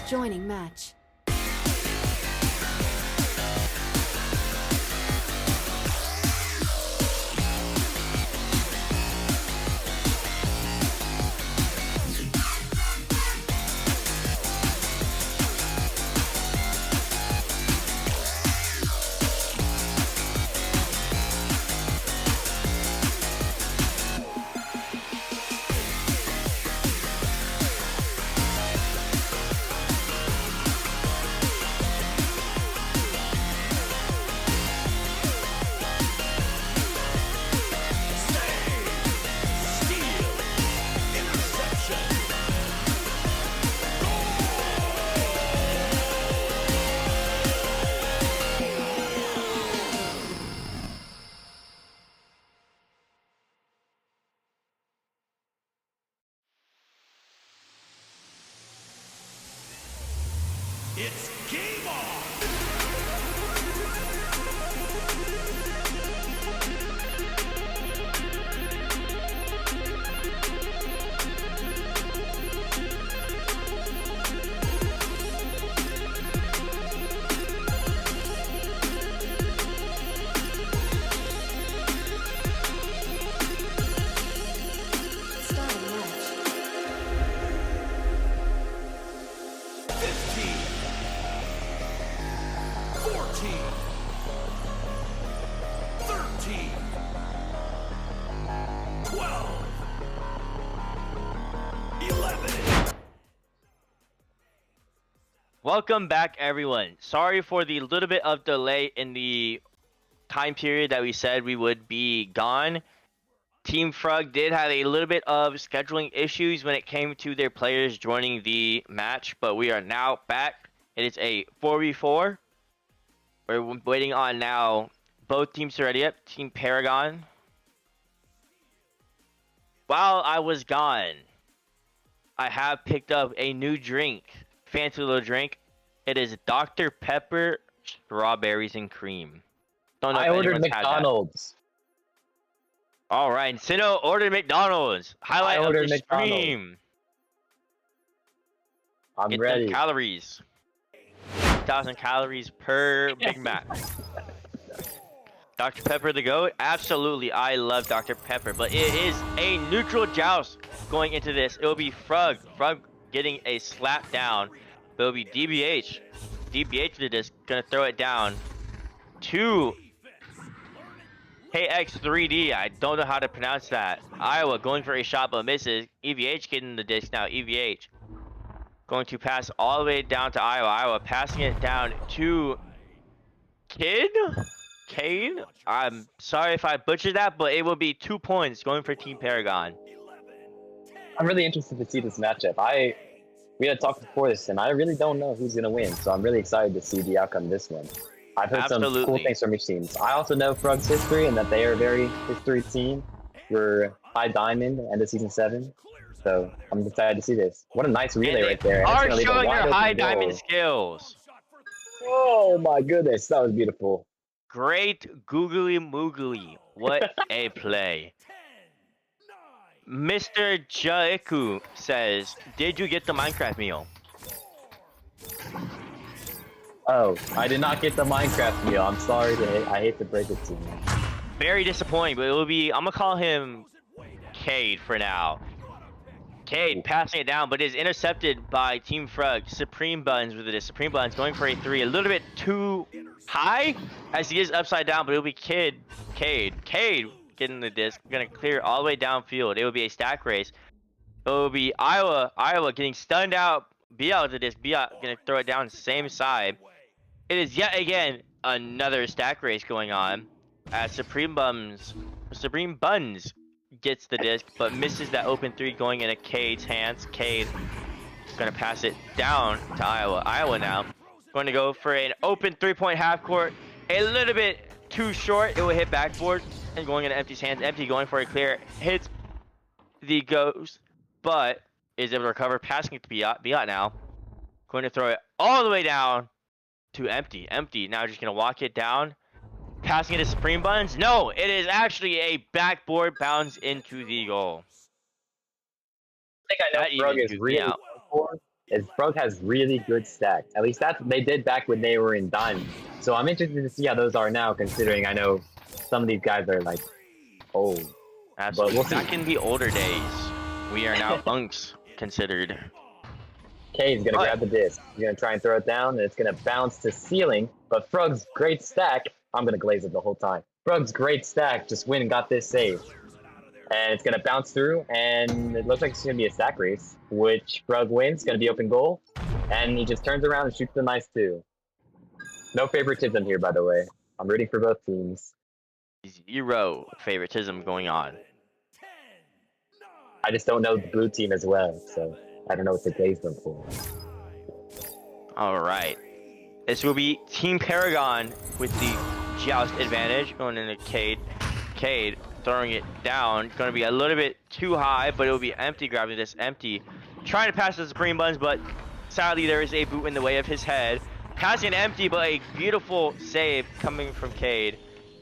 [SPEAKER 2] Joining match.
[SPEAKER 1] It's game on!
[SPEAKER 2] Starting match.
[SPEAKER 1] 15, 14, 13, 12, 11.
[SPEAKER 3] Welcome back, everyone. Sorry for the little bit of delay in the time period that we said we would be gone. Team Frog did have a little bit of scheduling issues when it came to their players joining the match, but we are now back. It is a 4v4. We're waiting on now. Both teams are ready up. Team Paragon. While I was gone, I have picked up a new drink. Fancy little drink. It is Dr. Pepper, strawberries and cream. Don't know
[SPEAKER 4] I
[SPEAKER 3] if
[SPEAKER 4] ordered
[SPEAKER 3] anyone's had that.
[SPEAKER 4] McDonald's.
[SPEAKER 3] All right, Sino ordered McDonald's. Highlight
[SPEAKER 4] I
[SPEAKER 3] of
[SPEAKER 4] ordered
[SPEAKER 3] the
[SPEAKER 4] McDonald's.
[SPEAKER 3] stream.
[SPEAKER 4] I'm
[SPEAKER 3] Get
[SPEAKER 4] ready.
[SPEAKER 3] them calories. 1,000 calories per Big Mac. Dr. Pepper the GOAT? Absolutely, I love Dr. Pepper, but it is a neutral joust going into this. It will be Frog. Frog getting a slap down. But it will be DBH. DBH is just gonna throw it down to KX3D. I don't know how to pronounce that. Iowa going for a shot but misses. EVH getting the disc now. EVH going to pass all the way down to Iowa. Iowa passing it down to Kane. I'm sorry if I butchered that, but it will be 2 points going for Team Paragon.
[SPEAKER 4] I'm really interested to see this matchup. We had talked before this, and I really don't know who's gonna win, so I'm really excited to see the outcome of this one. I've heard some cool
[SPEAKER 3] Absolutely.
[SPEAKER 4] things from each teams. I also know Frog's history and that they are a very history team. We're high diamond end of season 7, so I'm excited to see this. What a nice relay
[SPEAKER 3] And they
[SPEAKER 4] right there. And it's
[SPEAKER 3] are
[SPEAKER 4] gonna leave a
[SPEAKER 3] showing
[SPEAKER 4] wide
[SPEAKER 3] their
[SPEAKER 4] open
[SPEAKER 3] high
[SPEAKER 4] goal.
[SPEAKER 3] diamond skills.
[SPEAKER 4] Oh my goodness, that was beautiful.
[SPEAKER 3] Great googly moogly. What a play. Mr. Jaiku says, did you get the Minecraft meal?
[SPEAKER 4] Oh, I did not get the Minecraft meal. I'm sorry. I hate to break it to you.
[SPEAKER 3] Very disappointing, but it will be, I'm gonna call him Cade for now. Cade passing it down, but is intercepted by Team Frog. Supreme Buns with it. Supreme Buns going for a 3. A little bit too high as he is upside down, but it'll be Cade getting the disc. Gonna clear all the way downfield. It will be a stack race. It will be Iowa getting stunned out. Biot with the disc. Biot gonna throw it down same side. It is yet again another stack race going on as Supreme Buns gets the disc, but misses that open 3 going into Cade's hands. Cade gonna pass it down to Iowa. Iowa now going to go for an open 3-point half court. A little bit too short. It will hit backboard and going into Empty's hands. Empty going for a clear. Hits the ghost, but is able to recover. Passing it to Biot. Biot now going to throw it all the way down to Empty. Empty now just gonna walk it down. Passing it to Supreme Buns. No, it is actually a backboard bounce into the goal.
[SPEAKER 4] I think I know Frog is really good for is Frog has really good stacks. At least that's what they did back when they were in Diamond. So I'm interested to see how those are now, considering I know some of these guys are like old.
[SPEAKER 3] Absolutely.
[SPEAKER 4] But we'll see.
[SPEAKER 3] Back in the older days, we are now unks considered.
[SPEAKER 4] Cade's gonna grab the disc. He's gonna try and throw it down, and it's gonna bounce to ceiling. But Frog's great stack, I'm gonna glaze it the whole time. Frog's great stack just went and got this save. And it's gonna bounce through, and it looks like it's gonna be a stack race, which Frog wins. Gonna be open goal, and he just turns around and shoots the nice 2. No favoritism here, by the way. I'm rooting for both teams.
[SPEAKER 3] 0 favoritism going on.
[SPEAKER 4] I just don't know the blue team as well, so I don't know what to glaze them for.
[SPEAKER 3] All right. This will be Team Paragon with the joust advantage going into Cade. Cade throwing it down. Going to be a little bit too high, but it will be Empty grabbing this. Empty trying to pass the Supreme Buns, but sadly there is a boot in the way of his head. Passing Empty, but a beautiful save coming from Cade.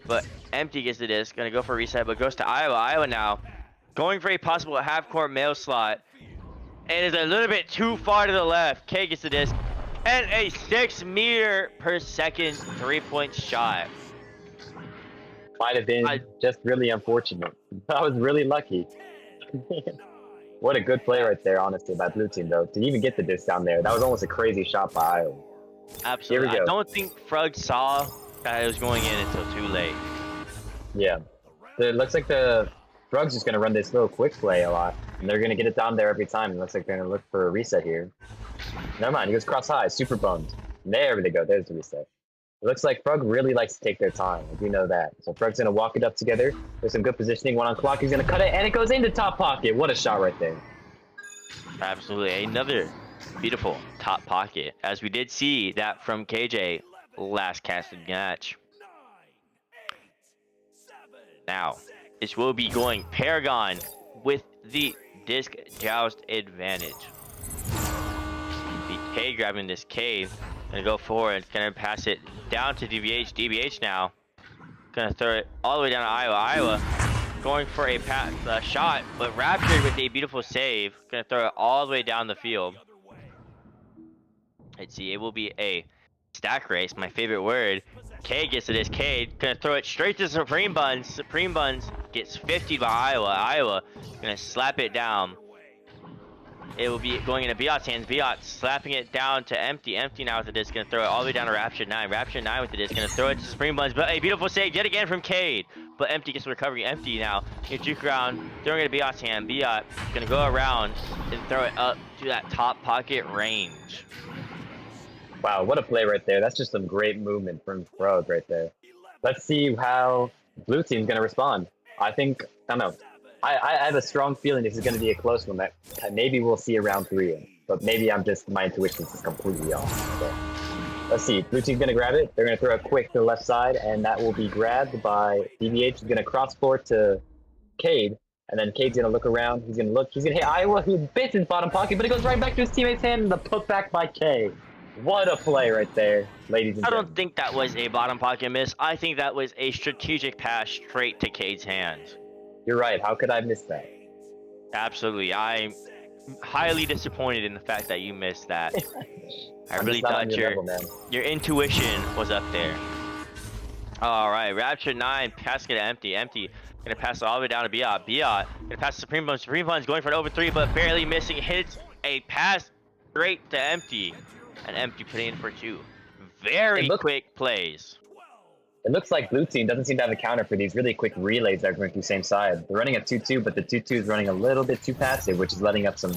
[SPEAKER 3] But Empty gets the disc. Going to go for a reset, but goes to Iowa. Iowa now going for a possible half-court mail slot. It is a little bit too far to the left. Cade gets the disc. And a 6 meter per second 3-point shot.
[SPEAKER 4] Might have been just really unfortunate. I was really lucky. What a good play right there, honestly, by blue team, though. To even get the disc down there, that was almost a crazy shot by Iowa.
[SPEAKER 3] Absolutely.
[SPEAKER 4] Here we go.
[SPEAKER 3] I don't think Frog saw that it was going in until too late.
[SPEAKER 4] Yeah. It looks like the Frog's just going to run this little quick play a lot. And they're going to get it down there every time. It looks like they're going to look for a reset here. Never mind. He goes cross high. Super bummed. There they go. There's the reset. It looks like Frog really likes to take their time. We know that. So Frog's going to walk it up together. There's some good positioning. 1 on clock. He's going to cut it. And it goes into top pocket. What a shot right there.
[SPEAKER 3] Absolutely. Another beautiful top pocket. As we did see that from KJ last casted match. Now, this will be going Paragon with the disc joust advantage. BK grabbing this Cade. Gonna go forward. Gonna pass it down to DBH. DBH now. Gonna throw it all the way down to Iowa. Iowa going for a shot, but Raptured with a beautiful save. Gonna throw it all the way down the field. Let's see. It will be a stack race. My favorite word. Cade gets to this. Cade gonna throw it straight to Supreme Buns. Supreme Buns gets 50 by Iowa. Iowa gonna slap it down. It will be going into Biot's hands. Biot slapping it down to Empty. Empty now with the disc. Gonna throw it all the way down to Rapture 9. Rapture 9 with the disc. Gonna throw it to Supreme Buns. But a beautiful save yet again from Cade. But Empty gets the recovery. Empty now. Gonna juke around. Throwing it to Biot's hand. Biot gonna go around and throw it up to that top pocket range.
[SPEAKER 4] Wow, what a play right there. That's just some great movement from Frog right there. Let's see how blue team's going to respond. I don't know. I have a strong feeling this is going to be a close one that maybe we'll see a round 3 in. But maybe my intuition is completely off. So, let's see. Blue team's going to grab it. They're going to throw a quick to the left side, and that will be grabbed by DVH. He's going to cross forward to Cade, and then Cade's going to look around. He's going to look. He's going to hit Iowa, who bits his bottom pocket, but it goes right back to his teammate's hand, and the putback by K. What a play right there, ladies and
[SPEAKER 3] I
[SPEAKER 4] gentlemen.
[SPEAKER 3] don't think that was a bottom pocket miss. I think that was a strategic pass straight to Cade's hands.
[SPEAKER 4] You're right. How could I miss that?
[SPEAKER 3] Absolutely. I'm highly disappointed in the fact that you missed that. I
[SPEAKER 4] I'm
[SPEAKER 3] really
[SPEAKER 4] just not on
[SPEAKER 3] thought
[SPEAKER 4] your level, man.
[SPEAKER 3] your intuition was up there. All right, Rapture 9, passing it empty. Gonna pass it all the way down to Biot. Gonna pass to Supreme Bun. Supreme Bun's going for an over 3, but barely missing. Hits a pass straight to Empty. And Empty putting in for 2. Very quick plays.
[SPEAKER 4] It looks like blue team doesn't seem to have a counter for these really quick relays that are going through same side. They're running a 2-2, but the 2-2 is running a little bit too passive, which is letting up some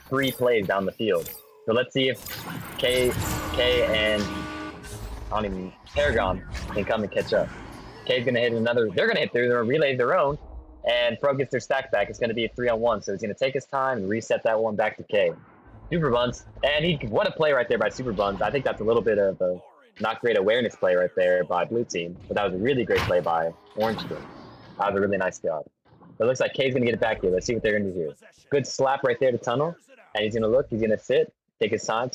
[SPEAKER 4] free plays down the field. So let's see if K and Paragon can come and catch up. K's gonna hit another. They're gonna hit their relay of their own, and Frog gets their stack back. It's gonna be a 3-on-1, so he's gonna take his time and reset that one back to K. Super Buns, and what a play right there by Super Buns. I think that's a little bit of a not great awareness play right there by blue team, but that was a really great play by orange team. That was a really nice job. It looks like K's gonna get it back here. Let's see what they're gonna do here. Good slap right there to tunnel, and he's gonna look. He's gonna sit, take his time,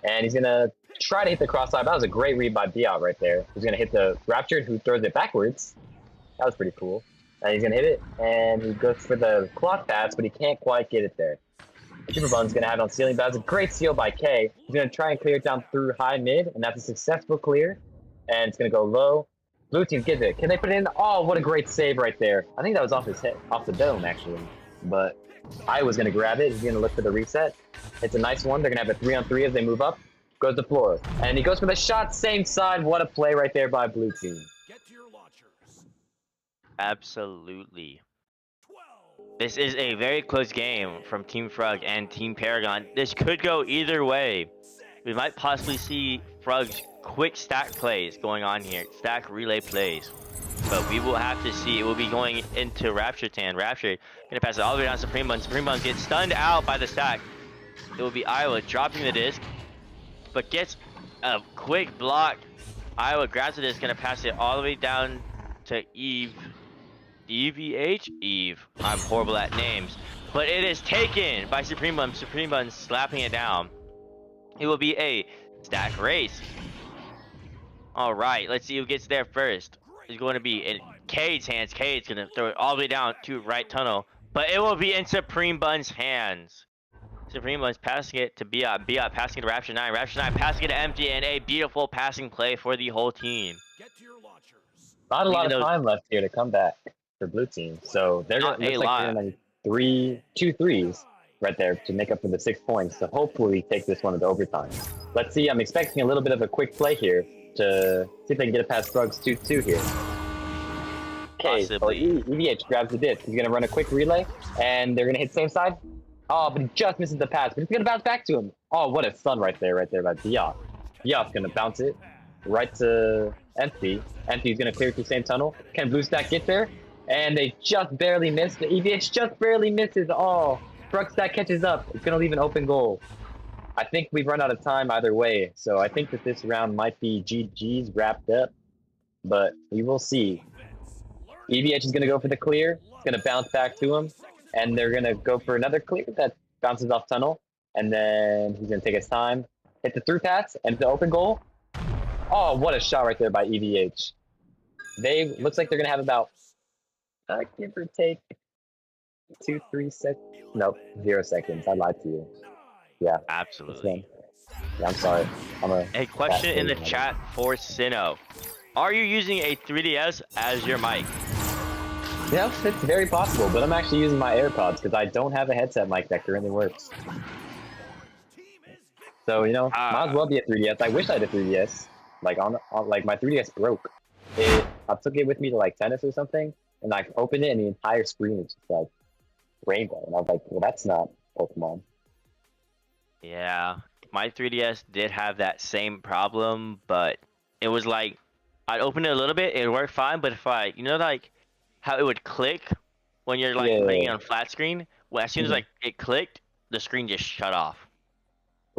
[SPEAKER 4] and he's gonna try to hit the cross side. That was a great read by Biot right there. He's gonna hit the Rapture, who throws it backwards. That was pretty cool. And he's gonna hit it, and he goes for the clock pass, but he can't quite get it there. Super Bun's gonna have it on ceiling, but that was a great steal by K. He's gonna try and clear it down through high mid, and that's a successful clear. And it's gonna go low. Blue team gets it. Can they put it in? Oh, what a great save right there. I think that was off his head, off the dome actually. But Iowa's gonna grab it. He's gonna look for the reset. It's a nice one. They're gonna have a 3-on-3 as they move up. Goes to floor, and he goes for the shot, same side. What a play right there by blue team.
[SPEAKER 1] Get to your launchers.
[SPEAKER 3] Absolutely. This is a very close game from Team Frog and Team Paragon. This could go either way. We might possibly see Frog's quick stack plays going on here, stack relay plays. But we will have to see. It will be going into Rapture Tan. Rapture gonna pass it all the way down to Supreme Bun. Supreme Bun gets stunned out by the stack. It will be Iowa dropping the disc, but gets a quick block. Iowa grabs the disc, gonna pass it all the way down to Eve. EVH? Eve. I'm horrible at names. But it is taken by Supreme Bun. Supreme Bun slapping it down. It will be a stack race. Alright, let's see who gets there first. It's going to be in Cade's hands. Cade's going to throw it all the way down to right tunnel. But it will be in Supreme Bun's hands. Supreme Bun's passing it to Biot. Biot passing it to Rapture 9. Rapture 9 passing it to Empty. And a beautiful passing play for the whole team.
[SPEAKER 1] Get to your launchers.
[SPEAKER 4] Not a lot of time left here to come back for blue team. So they're going to like 2 threes right there to make up for the 6 points. So hopefully take this one into overtime. Let's see. I'm expecting a little bit of a quick play here to see if they can get it past Frogs 2-2 here. Okay, so EVH grabs the disc. He's going to run a quick relay, and they're going to hit same side. Oh, but he just misses the pass, but he's going to bounce back to him. Oh, what a stun right there by Biot. Biot's going to bounce it right to Empty. Empty's going to clear through the same tunnel. Can Blue Stack get there? And they just barely missed. The EVH just barely misses. Oh, Frog Stack catches up. It's going to leave an open goal. I think we've run out of time either way, so I think that this round might be GG's wrapped up, but we will see. EVH is going to go for the clear. It's going to bounce back to him, and they're going to go for another clear that bounces off tunnel, and then he's going to take his time, hit the through pass, and the open goal. Oh, what a shot right there by EVH. Looks like they're going to have about, give or take, 2-3 seconds. Nope, 0 seconds. I lied to you. Yeah,
[SPEAKER 3] absolutely.
[SPEAKER 4] Yeah, I'm sorry.
[SPEAKER 3] A question in the chat for Sinnoh. Are you using a 3DS as your mic?
[SPEAKER 4] Yeah, it's very possible, but I'm actually using my AirPods because I don't have a headset mic that currently works. So, you know, might as well be a 3DS. I wish I had a 3DS. Like, like my 3DS broke. I took it with me to like tennis or something, and I opened it and the entire screen is just like rainbow. And I was like, well, that's not Pokemon.
[SPEAKER 3] Yeah, my 3DS did have that same problem, but it was like, I'd open it a little bit, it worked fine, but if I, you know, like, how it would click when you're like
[SPEAKER 4] Yeah.
[SPEAKER 3] playing on flat screen. Well, as soon as
[SPEAKER 4] Mhm.
[SPEAKER 3] like it clicked, the screen just shut off.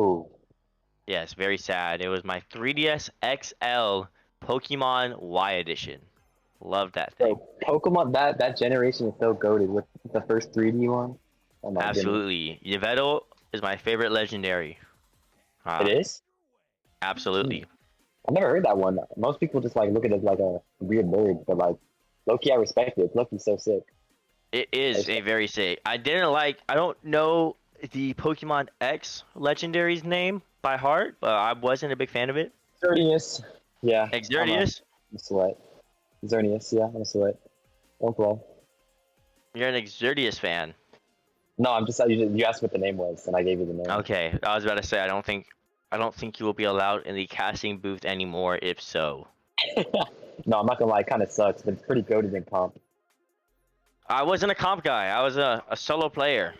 [SPEAKER 4] Ooh.
[SPEAKER 3] Yes, very sad. It was my 3DS XL Pokemon Y edition. Love that thing.
[SPEAKER 4] So Pokemon, that generation is so goated with the first 3D one. Oh my goodness.
[SPEAKER 3] Absolutely. Yveltal is my favorite legendary.
[SPEAKER 4] It is?
[SPEAKER 3] Absolutely.
[SPEAKER 4] I've never heard that one. Most people just like look at it as like a weird nerd, but like Loki, I respect it. Loki's so sick.
[SPEAKER 3] It is a very sick. I don't know the Pokemon X legendary's name by heart, but I wasn't a big fan of it.
[SPEAKER 4] Xerneas. Yeah.
[SPEAKER 3] Exerdius?
[SPEAKER 4] I'm a sweat. Xerneas, yeah, I'm a sweat. Don't play.
[SPEAKER 3] You're an Exerdius fan.
[SPEAKER 4] No, I'm just you asked what the name was, and I gave you the name.
[SPEAKER 3] Okay, I was about to say I don't think you will be allowed in the casting booth anymore. If so,
[SPEAKER 4] No, I'm not gonna lie, it kind of sucks, but it's pretty goated in comp.
[SPEAKER 3] I wasn't a comp guy. I was a solo player.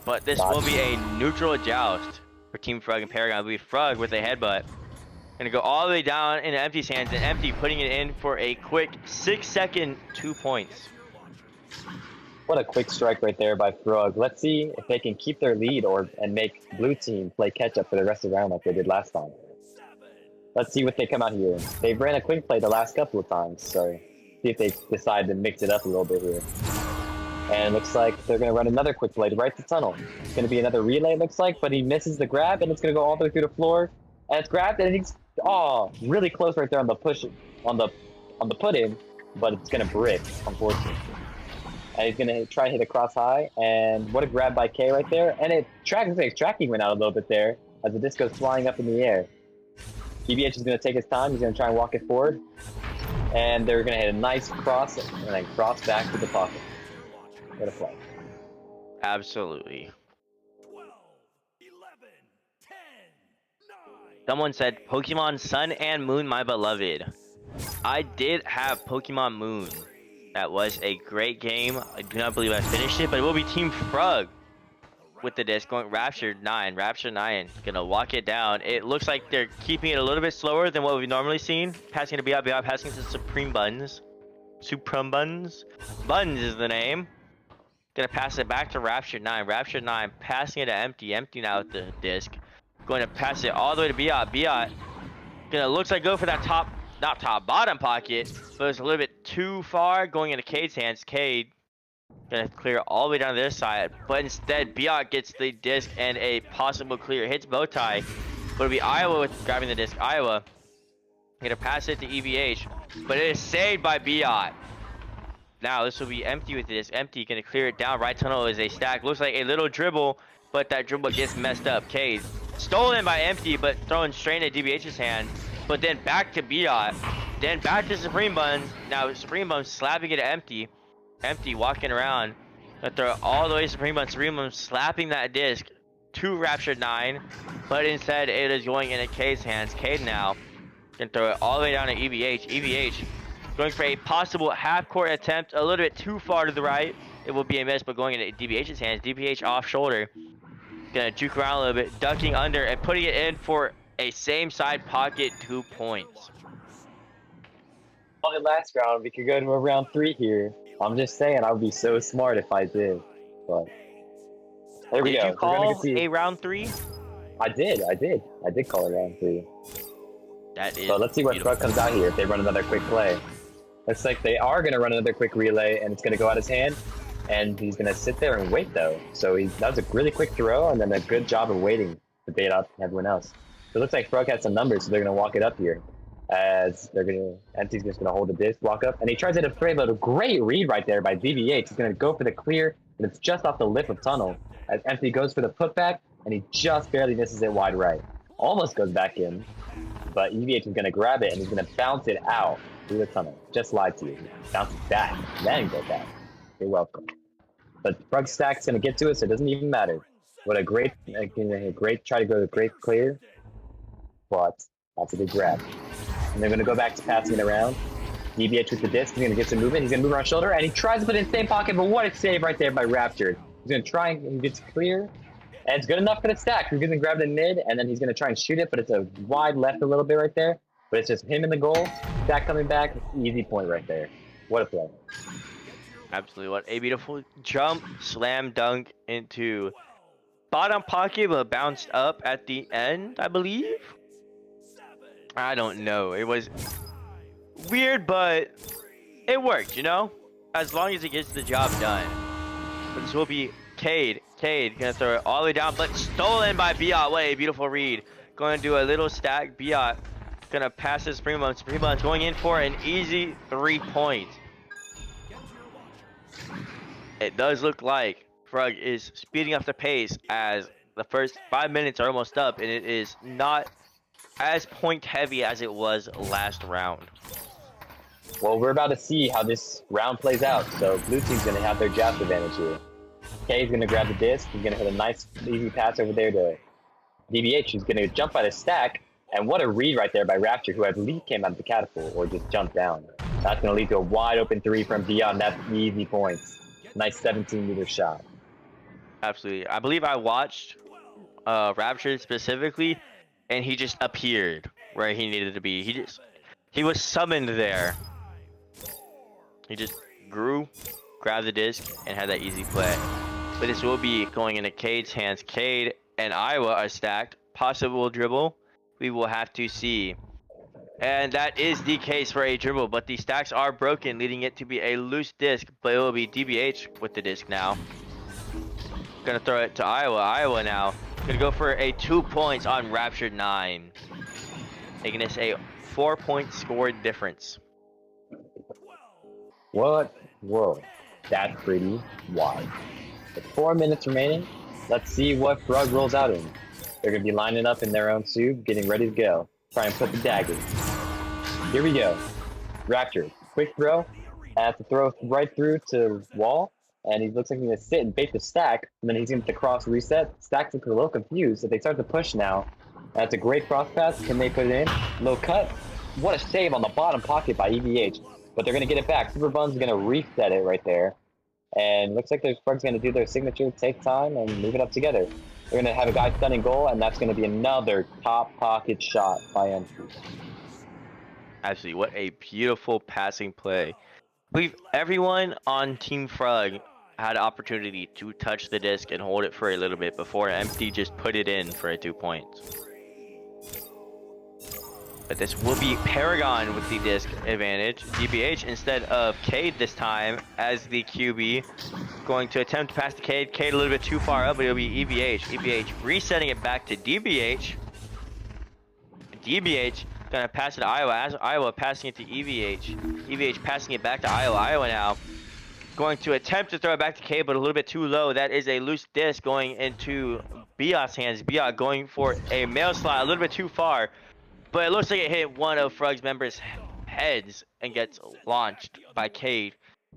[SPEAKER 3] But this will be a neutral joust for Team Frug and Paragon. It'll be Frug with a headbutt. Gonna go all the way down into Empty's hands, and Empty putting it in for a quick 6-second 2 points.
[SPEAKER 4] What a quick strike right there by Frog. Let's see if they can keep their lead and make blue team play catch up for the rest of the round like they did last time. Let's see what they come out here. They've ran a quick play the last couple of times, so see if they decide to mix it up a little bit here. And it looks like they're going to run another quick play right to tunnel. It's going to be another relay, it looks like, but he misses the grab, and it's going to go all the way through the floor. And it's grabbed, and he's really close right there on the push, on the put in, but it's going to brick, unfortunately. And he's going to try and hit a cross high, and what a grab by K right there. And tracking went out a little bit there as the disc goes flying up in the air. EBH is going to take his time. He's going to try and walk it forward. And they're going to hit a nice cross and then cross back to the pocket. What a play.
[SPEAKER 3] Absolutely.
[SPEAKER 1] 12, 11, 10, 9.
[SPEAKER 3] Someone said Pokemon Sun and Moon, my beloved. I did have Pokemon Moon. That was a great game. I do not believe I finished it, but it will be Team Frug with the disc going Rapture 9. Rapture 9 gonna walk it down. It looks like they're keeping it a little bit slower than what we've normally seen. Passing to Biot, Biot passing to Supreme Buns. Supreme Buns. Buns is the name. Gonna pass it back to Rapture 9. Rapture 9 passing it to Empty. Empty now with the disc. Going to pass it all the way to Biot. Biot gonna looks like go for that bottom pocket, but it's a little bit too far going into Cade's hands. Cade gonna clear all the way down to this side, but instead Biot gets the disc and a possible clear. Hits Bowtie, but it'll be Iowa with grabbing the disc. Iowa gonna pass it to EVH, but it is saved by Biot. Now this will be Empty with the disc. Empty gonna clear it down. Right tunnel is a stack. Looks like a little dribble, but that dribble gets messed up. Cade stolen by Empty, but thrown straight into DBH's hand. But then back to Biot, then back to Supreme Buns. Now Supreme Buns slapping it Empty. Empty walking around. Gonna throw it all the way to Supreme Buns. Supreme Buns slapping that disc to Rapture 9. But instead it is going into Cade's hands. Cade now gonna throw it all the way down to EVH. EVH going for a possible half-court attempt. A little bit too far to the right. It will be a miss, but going into DBH's hands. DBH off shoulder. Gonna juke around a little bit. Ducking under and putting it in for a same side pocket 2 points.
[SPEAKER 4] On the last round, we could go to a round 3 here. I'm just saying, I would be so smart if I did. But there we
[SPEAKER 3] Did
[SPEAKER 4] go.
[SPEAKER 3] you call
[SPEAKER 4] We're gonna see.
[SPEAKER 3] a round 3?
[SPEAKER 4] I did call it round 3.
[SPEAKER 3] That is
[SPEAKER 4] So let's see what
[SPEAKER 3] beautiful.
[SPEAKER 4] Frog comes out here if they run another quick play. Looks like they are going to run another quick relay, and it's going to go out his hand. And he's going to sit there and wait, though. So that was a really quick throw, and then a good job of waiting to bait out everyone else. So it looks like Frog has some numbers, so they're going to walk it up here. As they're going to, Empty's just going to hold the disc, walk up, and he tries to hit a frame, but a great read right there by DBH. He's going to go for the clear, but it's just off the lip of tunnel. As Empty goes for the putback, and he just barely misses it wide right. Almost goes back in, but EVH is going to grab it, and he's going to bounce it out through the tunnel. Just lied to you. Bounce it back, then go back. You're welcome. But Frog Stack's going to get to it, so it doesn't even matter. What a great, try to go to great clear, but that's a good grab. And they're going to go back to passing it around. EVH with the disc, he's going to get some movement. He's going to move around shoulder, and he tries to put it in the same pocket, but what a save right there by Raptured. He's going to try and he gets clear, and it's good enough for the stack. He's going to grab it in mid, and then he's going to try and shoot it, but it's a wide left a little bit right there. But it's just him in the goal, stack coming back, easy point right there. What a play.
[SPEAKER 3] Absolutely. What a beautiful jump, slam dunk into bottom pocket, but bounced up at the end, I believe. I don't know. It was weird, but it worked, you know? As long as it gets the job done. But this will be Cade. Cade gonna throw it all the way down, but stolen by Biot. What a beautiful read. Going to do a little stack. Biot gonna pass this Springbun. Springbun's going in for an easy 3 points. It does look like Frog is speeding up the pace as the first 5 minutes are almost up, and it is not as point heavy as it was last round.
[SPEAKER 4] Well, we're about to see how this round plays out. So blue team's going to have their draft advantage here. Kay's going to grab the disc. He's going to hit a nice easy pass over there to DBH, who's going to jump by the stack. And what a read right there by Rapture, who I believe came out of the catapult or just jumped down. That's going to lead to a wide open 3 from Beyond. That's easy points. Nice 17-meter shot.
[SPEAKER 3] Absolutely. I believe I watched Rapture specifically, and he just appeared where he needed to be. He was summoned there. He just grew, grabbed the disc, and had that easy play. But this will be going into Cade's hands. Cade and Iowa are stacked. Possible dribble. We will have to see. And that is the case for a dribble, but the stacks are broken, leading it to be a loose disc, but it will be DBH with the disc now. Gonna throw it to Iowa. Iowa now gonna go for a 2 points on Raptured 9, making this a 4-point score difference.
[SPEAKER 4] What? Whoa. That's pretty wide. With 4 minutes remaining, let's see what Frog rolls out in. They're going to be lining up in their own soup, getting ready to go. Try and put the dagger. Here we go. Rapture. Quick throw. Has to throw right through to wall. And he looks like he's going to sit and bait the stack. And then he's going to cross reset. Stack's looking a little confused. If they start to push now. That's a great cross pass. Can they put it in? Low cut. What a save on the bottom pocket by EVH. But they're going to get it back. Super Bun's going to reset it right there. And looks like their Frog's going to do their signature, take time, and move it up together. They're going to have a guy stunning goal, and that's going to be another top pocket shot by MC.
[SPEAKER 3] Absolutely, what a beautiful passing play. Everyone on Team Frog had an opportunity to touch the disc and hold it for a little bit before Empty just put it in for a 2 points. But this will be Paragon with the disc advantage. DBH instead of Cade this time as the QB. Going to attempt to pass to Cade. Cade a little bit too far up, but it'll be EVH. EVH resetting it back to DBH. DBH gonna pass it to Iowa. As Iowa passing it to EVH. EVH passing it back to Iowa. Iowa now going to attempt to throw it back to Cade, but a little bit too low. That is a loose disc going into Biot's hands. Biot going for a mail slide a little bit too far. But it looks like it hit one of Frog's members' heads and gets launched by Cade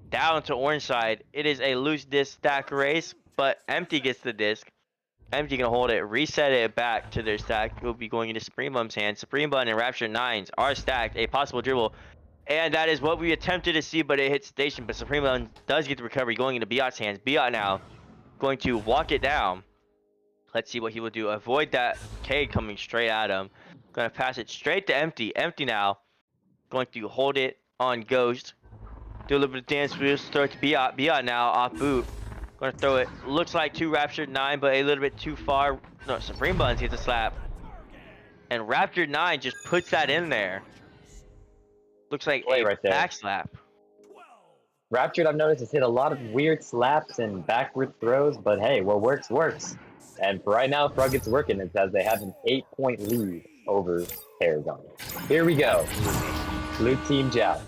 [SPEAKER 3] down to orange side. It is a loose disc stack race, but Empty gets the disc. Empty gonna hold it, reset it back to their stack. It will be going into Supreme Bum's hands. Supreme Bun and Rapture 9s are stacked. A possible dribble. And that is what we attempted to see, but it hit station. But Supreme Bun does get the recovery going into Biot's hands. Biot now going to walk it down. Let's see what he will do. Avoid that Cade coming straight at him. Gonna pass it straight to Empty. Empty now going to hold it on Ghost. Do a little bit of dance moves. Throw it to Biot. Biot now off boot. Gonna throw it. Looks like to Raptured 9, but a little bit too far. No, Supreme Buns gets a slap. And Raptured 9 just puts that in there. Looks like a
[SPEAKER 4] right there.
[SPEAKER 3] back slap.
[SPEAKER 4] Raptured, I've noticed, has hit a lot of weird slaps and backward throws, but hey, what works, works. And for right now, Frog gets working. It says they have an 8-point lead over Paragon. Here we go. Blue team joust.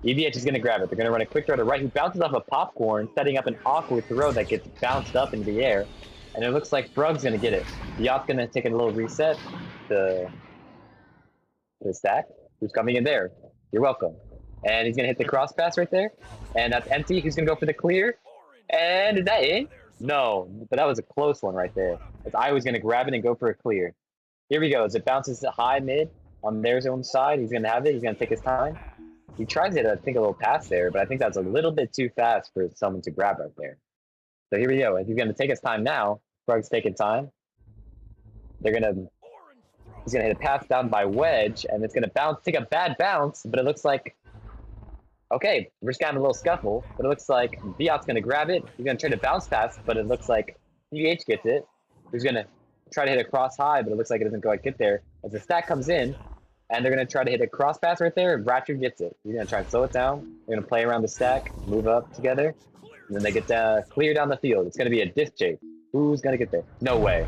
[SPEAKER 4] EVH is going to grab it. They're going to run a quick throw to right. He bounces off a popcorn, setting up an awkward throw that gets bounced up into the air. And it looks like Frog's going to get it. Biot's going to take a little reset to the stack. Who's coming in there? You're welcome. And he's going to hit the cross pass right there. And that's Empty. Who's going to go for the clear. And is that it? No, but that was a close one right there. As I was going to grab it and go for a clear. Here we go. As it bounces to high mid on their own side, he's going to have it. He's going to take his time. He tries to hit, I think, a little pass there, but I think that's a little bit too fast for someone to grab right there. So here we go. If he's going to take his time now, Frog's taking time. He's going to hit a pass down by Wedge, and it's going to bounce, take a bad bounce, but it looks like Okay, we're just having a little scuffle, but it looks like Viot's gonna grab it. He's gonna try to bounce pass, but it looks like CVH gets it. He's gonna try to hit a cross high, but it looks like it doesn't quite get there. As the stack comes in, and they're gonna try to hit a cross pass right there, and Ratchet gets it. He's gonna try and slow it down. They're gonna play around the stack, move up together, and then they get clear down the field. It's gonna be a disc chase. Who's gonna get there? No way.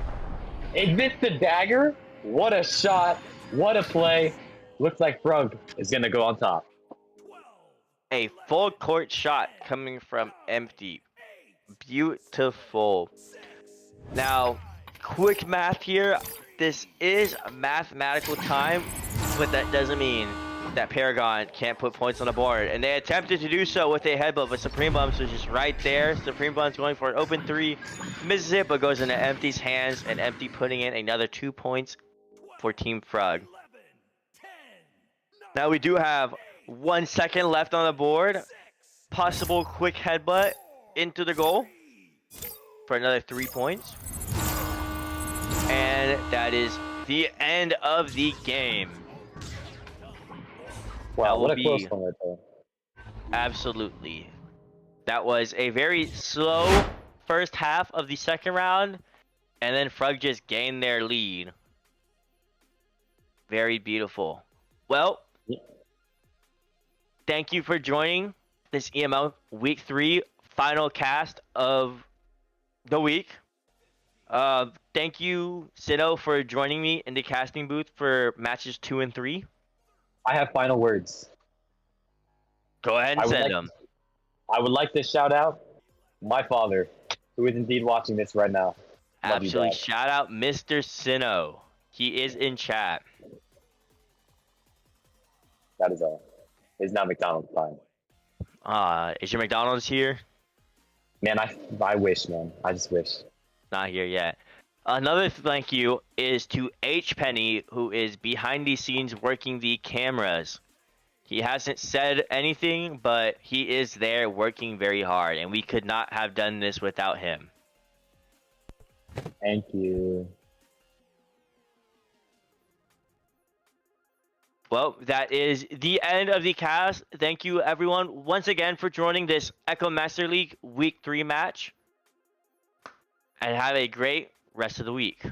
[SPEAKER 4] It missed the dagger. What a shot! What a play! Looks like Frog is gonna go on top.
[SPEAKER 3] A full court shot coming from empty. Beautiful. Now, quick math here. This is mathematical time, but that doesn't mean that Paragon can't put points on the board. And they attempted to do so with a headbutt, but Supreme Bumps was just right there. Supreme Bumps going for an open 3. Misses it, but goes into Empty's hands, and Empty putting in another 2 points for Team Frog. Now we do have 1 second left on the board. Possible quick headbutt into the goal for another 3 points. And that is the end of the game.
[SPEAKER 4] Wow, what a
[SPEAKER 3] be-
[SPEAKER 4] close one right there.
[SPEAKER 3] Absolutely. That was a very slow first half of the second round, and then Frog just gained their lead. Very beautiful. Well, thank you for joining this EML Week 3 final cast of the week. Thank you, Sino, for joining me in the casting booth for matches 2 and 3.
[SPEAKER 4] I have final words.
[SPEAKER 3] Go ahead and
[SPEAKER 4] I would
[SPEAKER 3] send
[SPEAKER 4] like-
[SPEAKER 3] them.
[SPEAKER 4] I would like to shout out my father, who is indeed watching this right now. Love you,
[SPEAKER 3] Absolutely.
[SPEAKER 4] Dad.
[SPEAKER 3] Shout out Mr. Sino. He is in chat.
[SPEAKER 4] That is all. It's not McDonald's time.
[SPEAKER 3] Is your McDonald's here?
[SPEAKER 4] Man, I wish, man. I just wish.
[SPEAKER 3] Not here yet. Another thank you is to H Penny, who is behind the scenes working the cameras. He hasn't said anything, but he is there working very hard, and we could not have done this without him.
[SPEAKER 4] Thank you.
[SPEAKER 3] Well, that is the end of the cast. Thank you, everyone, once again for joining this Echo Master League Week 3 match. And have a great rest of the week.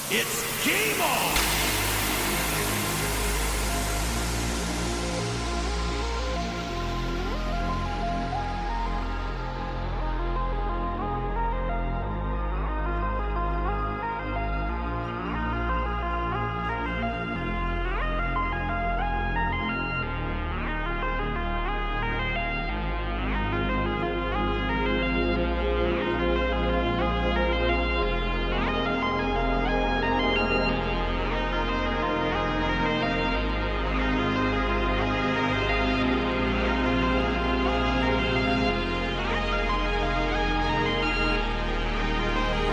[SPEAKER 1] It's game on!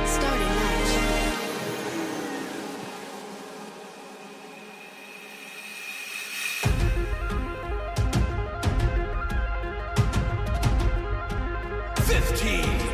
[SPEAKER 2] Starting match.
[SPEAKER 1] Fifteen.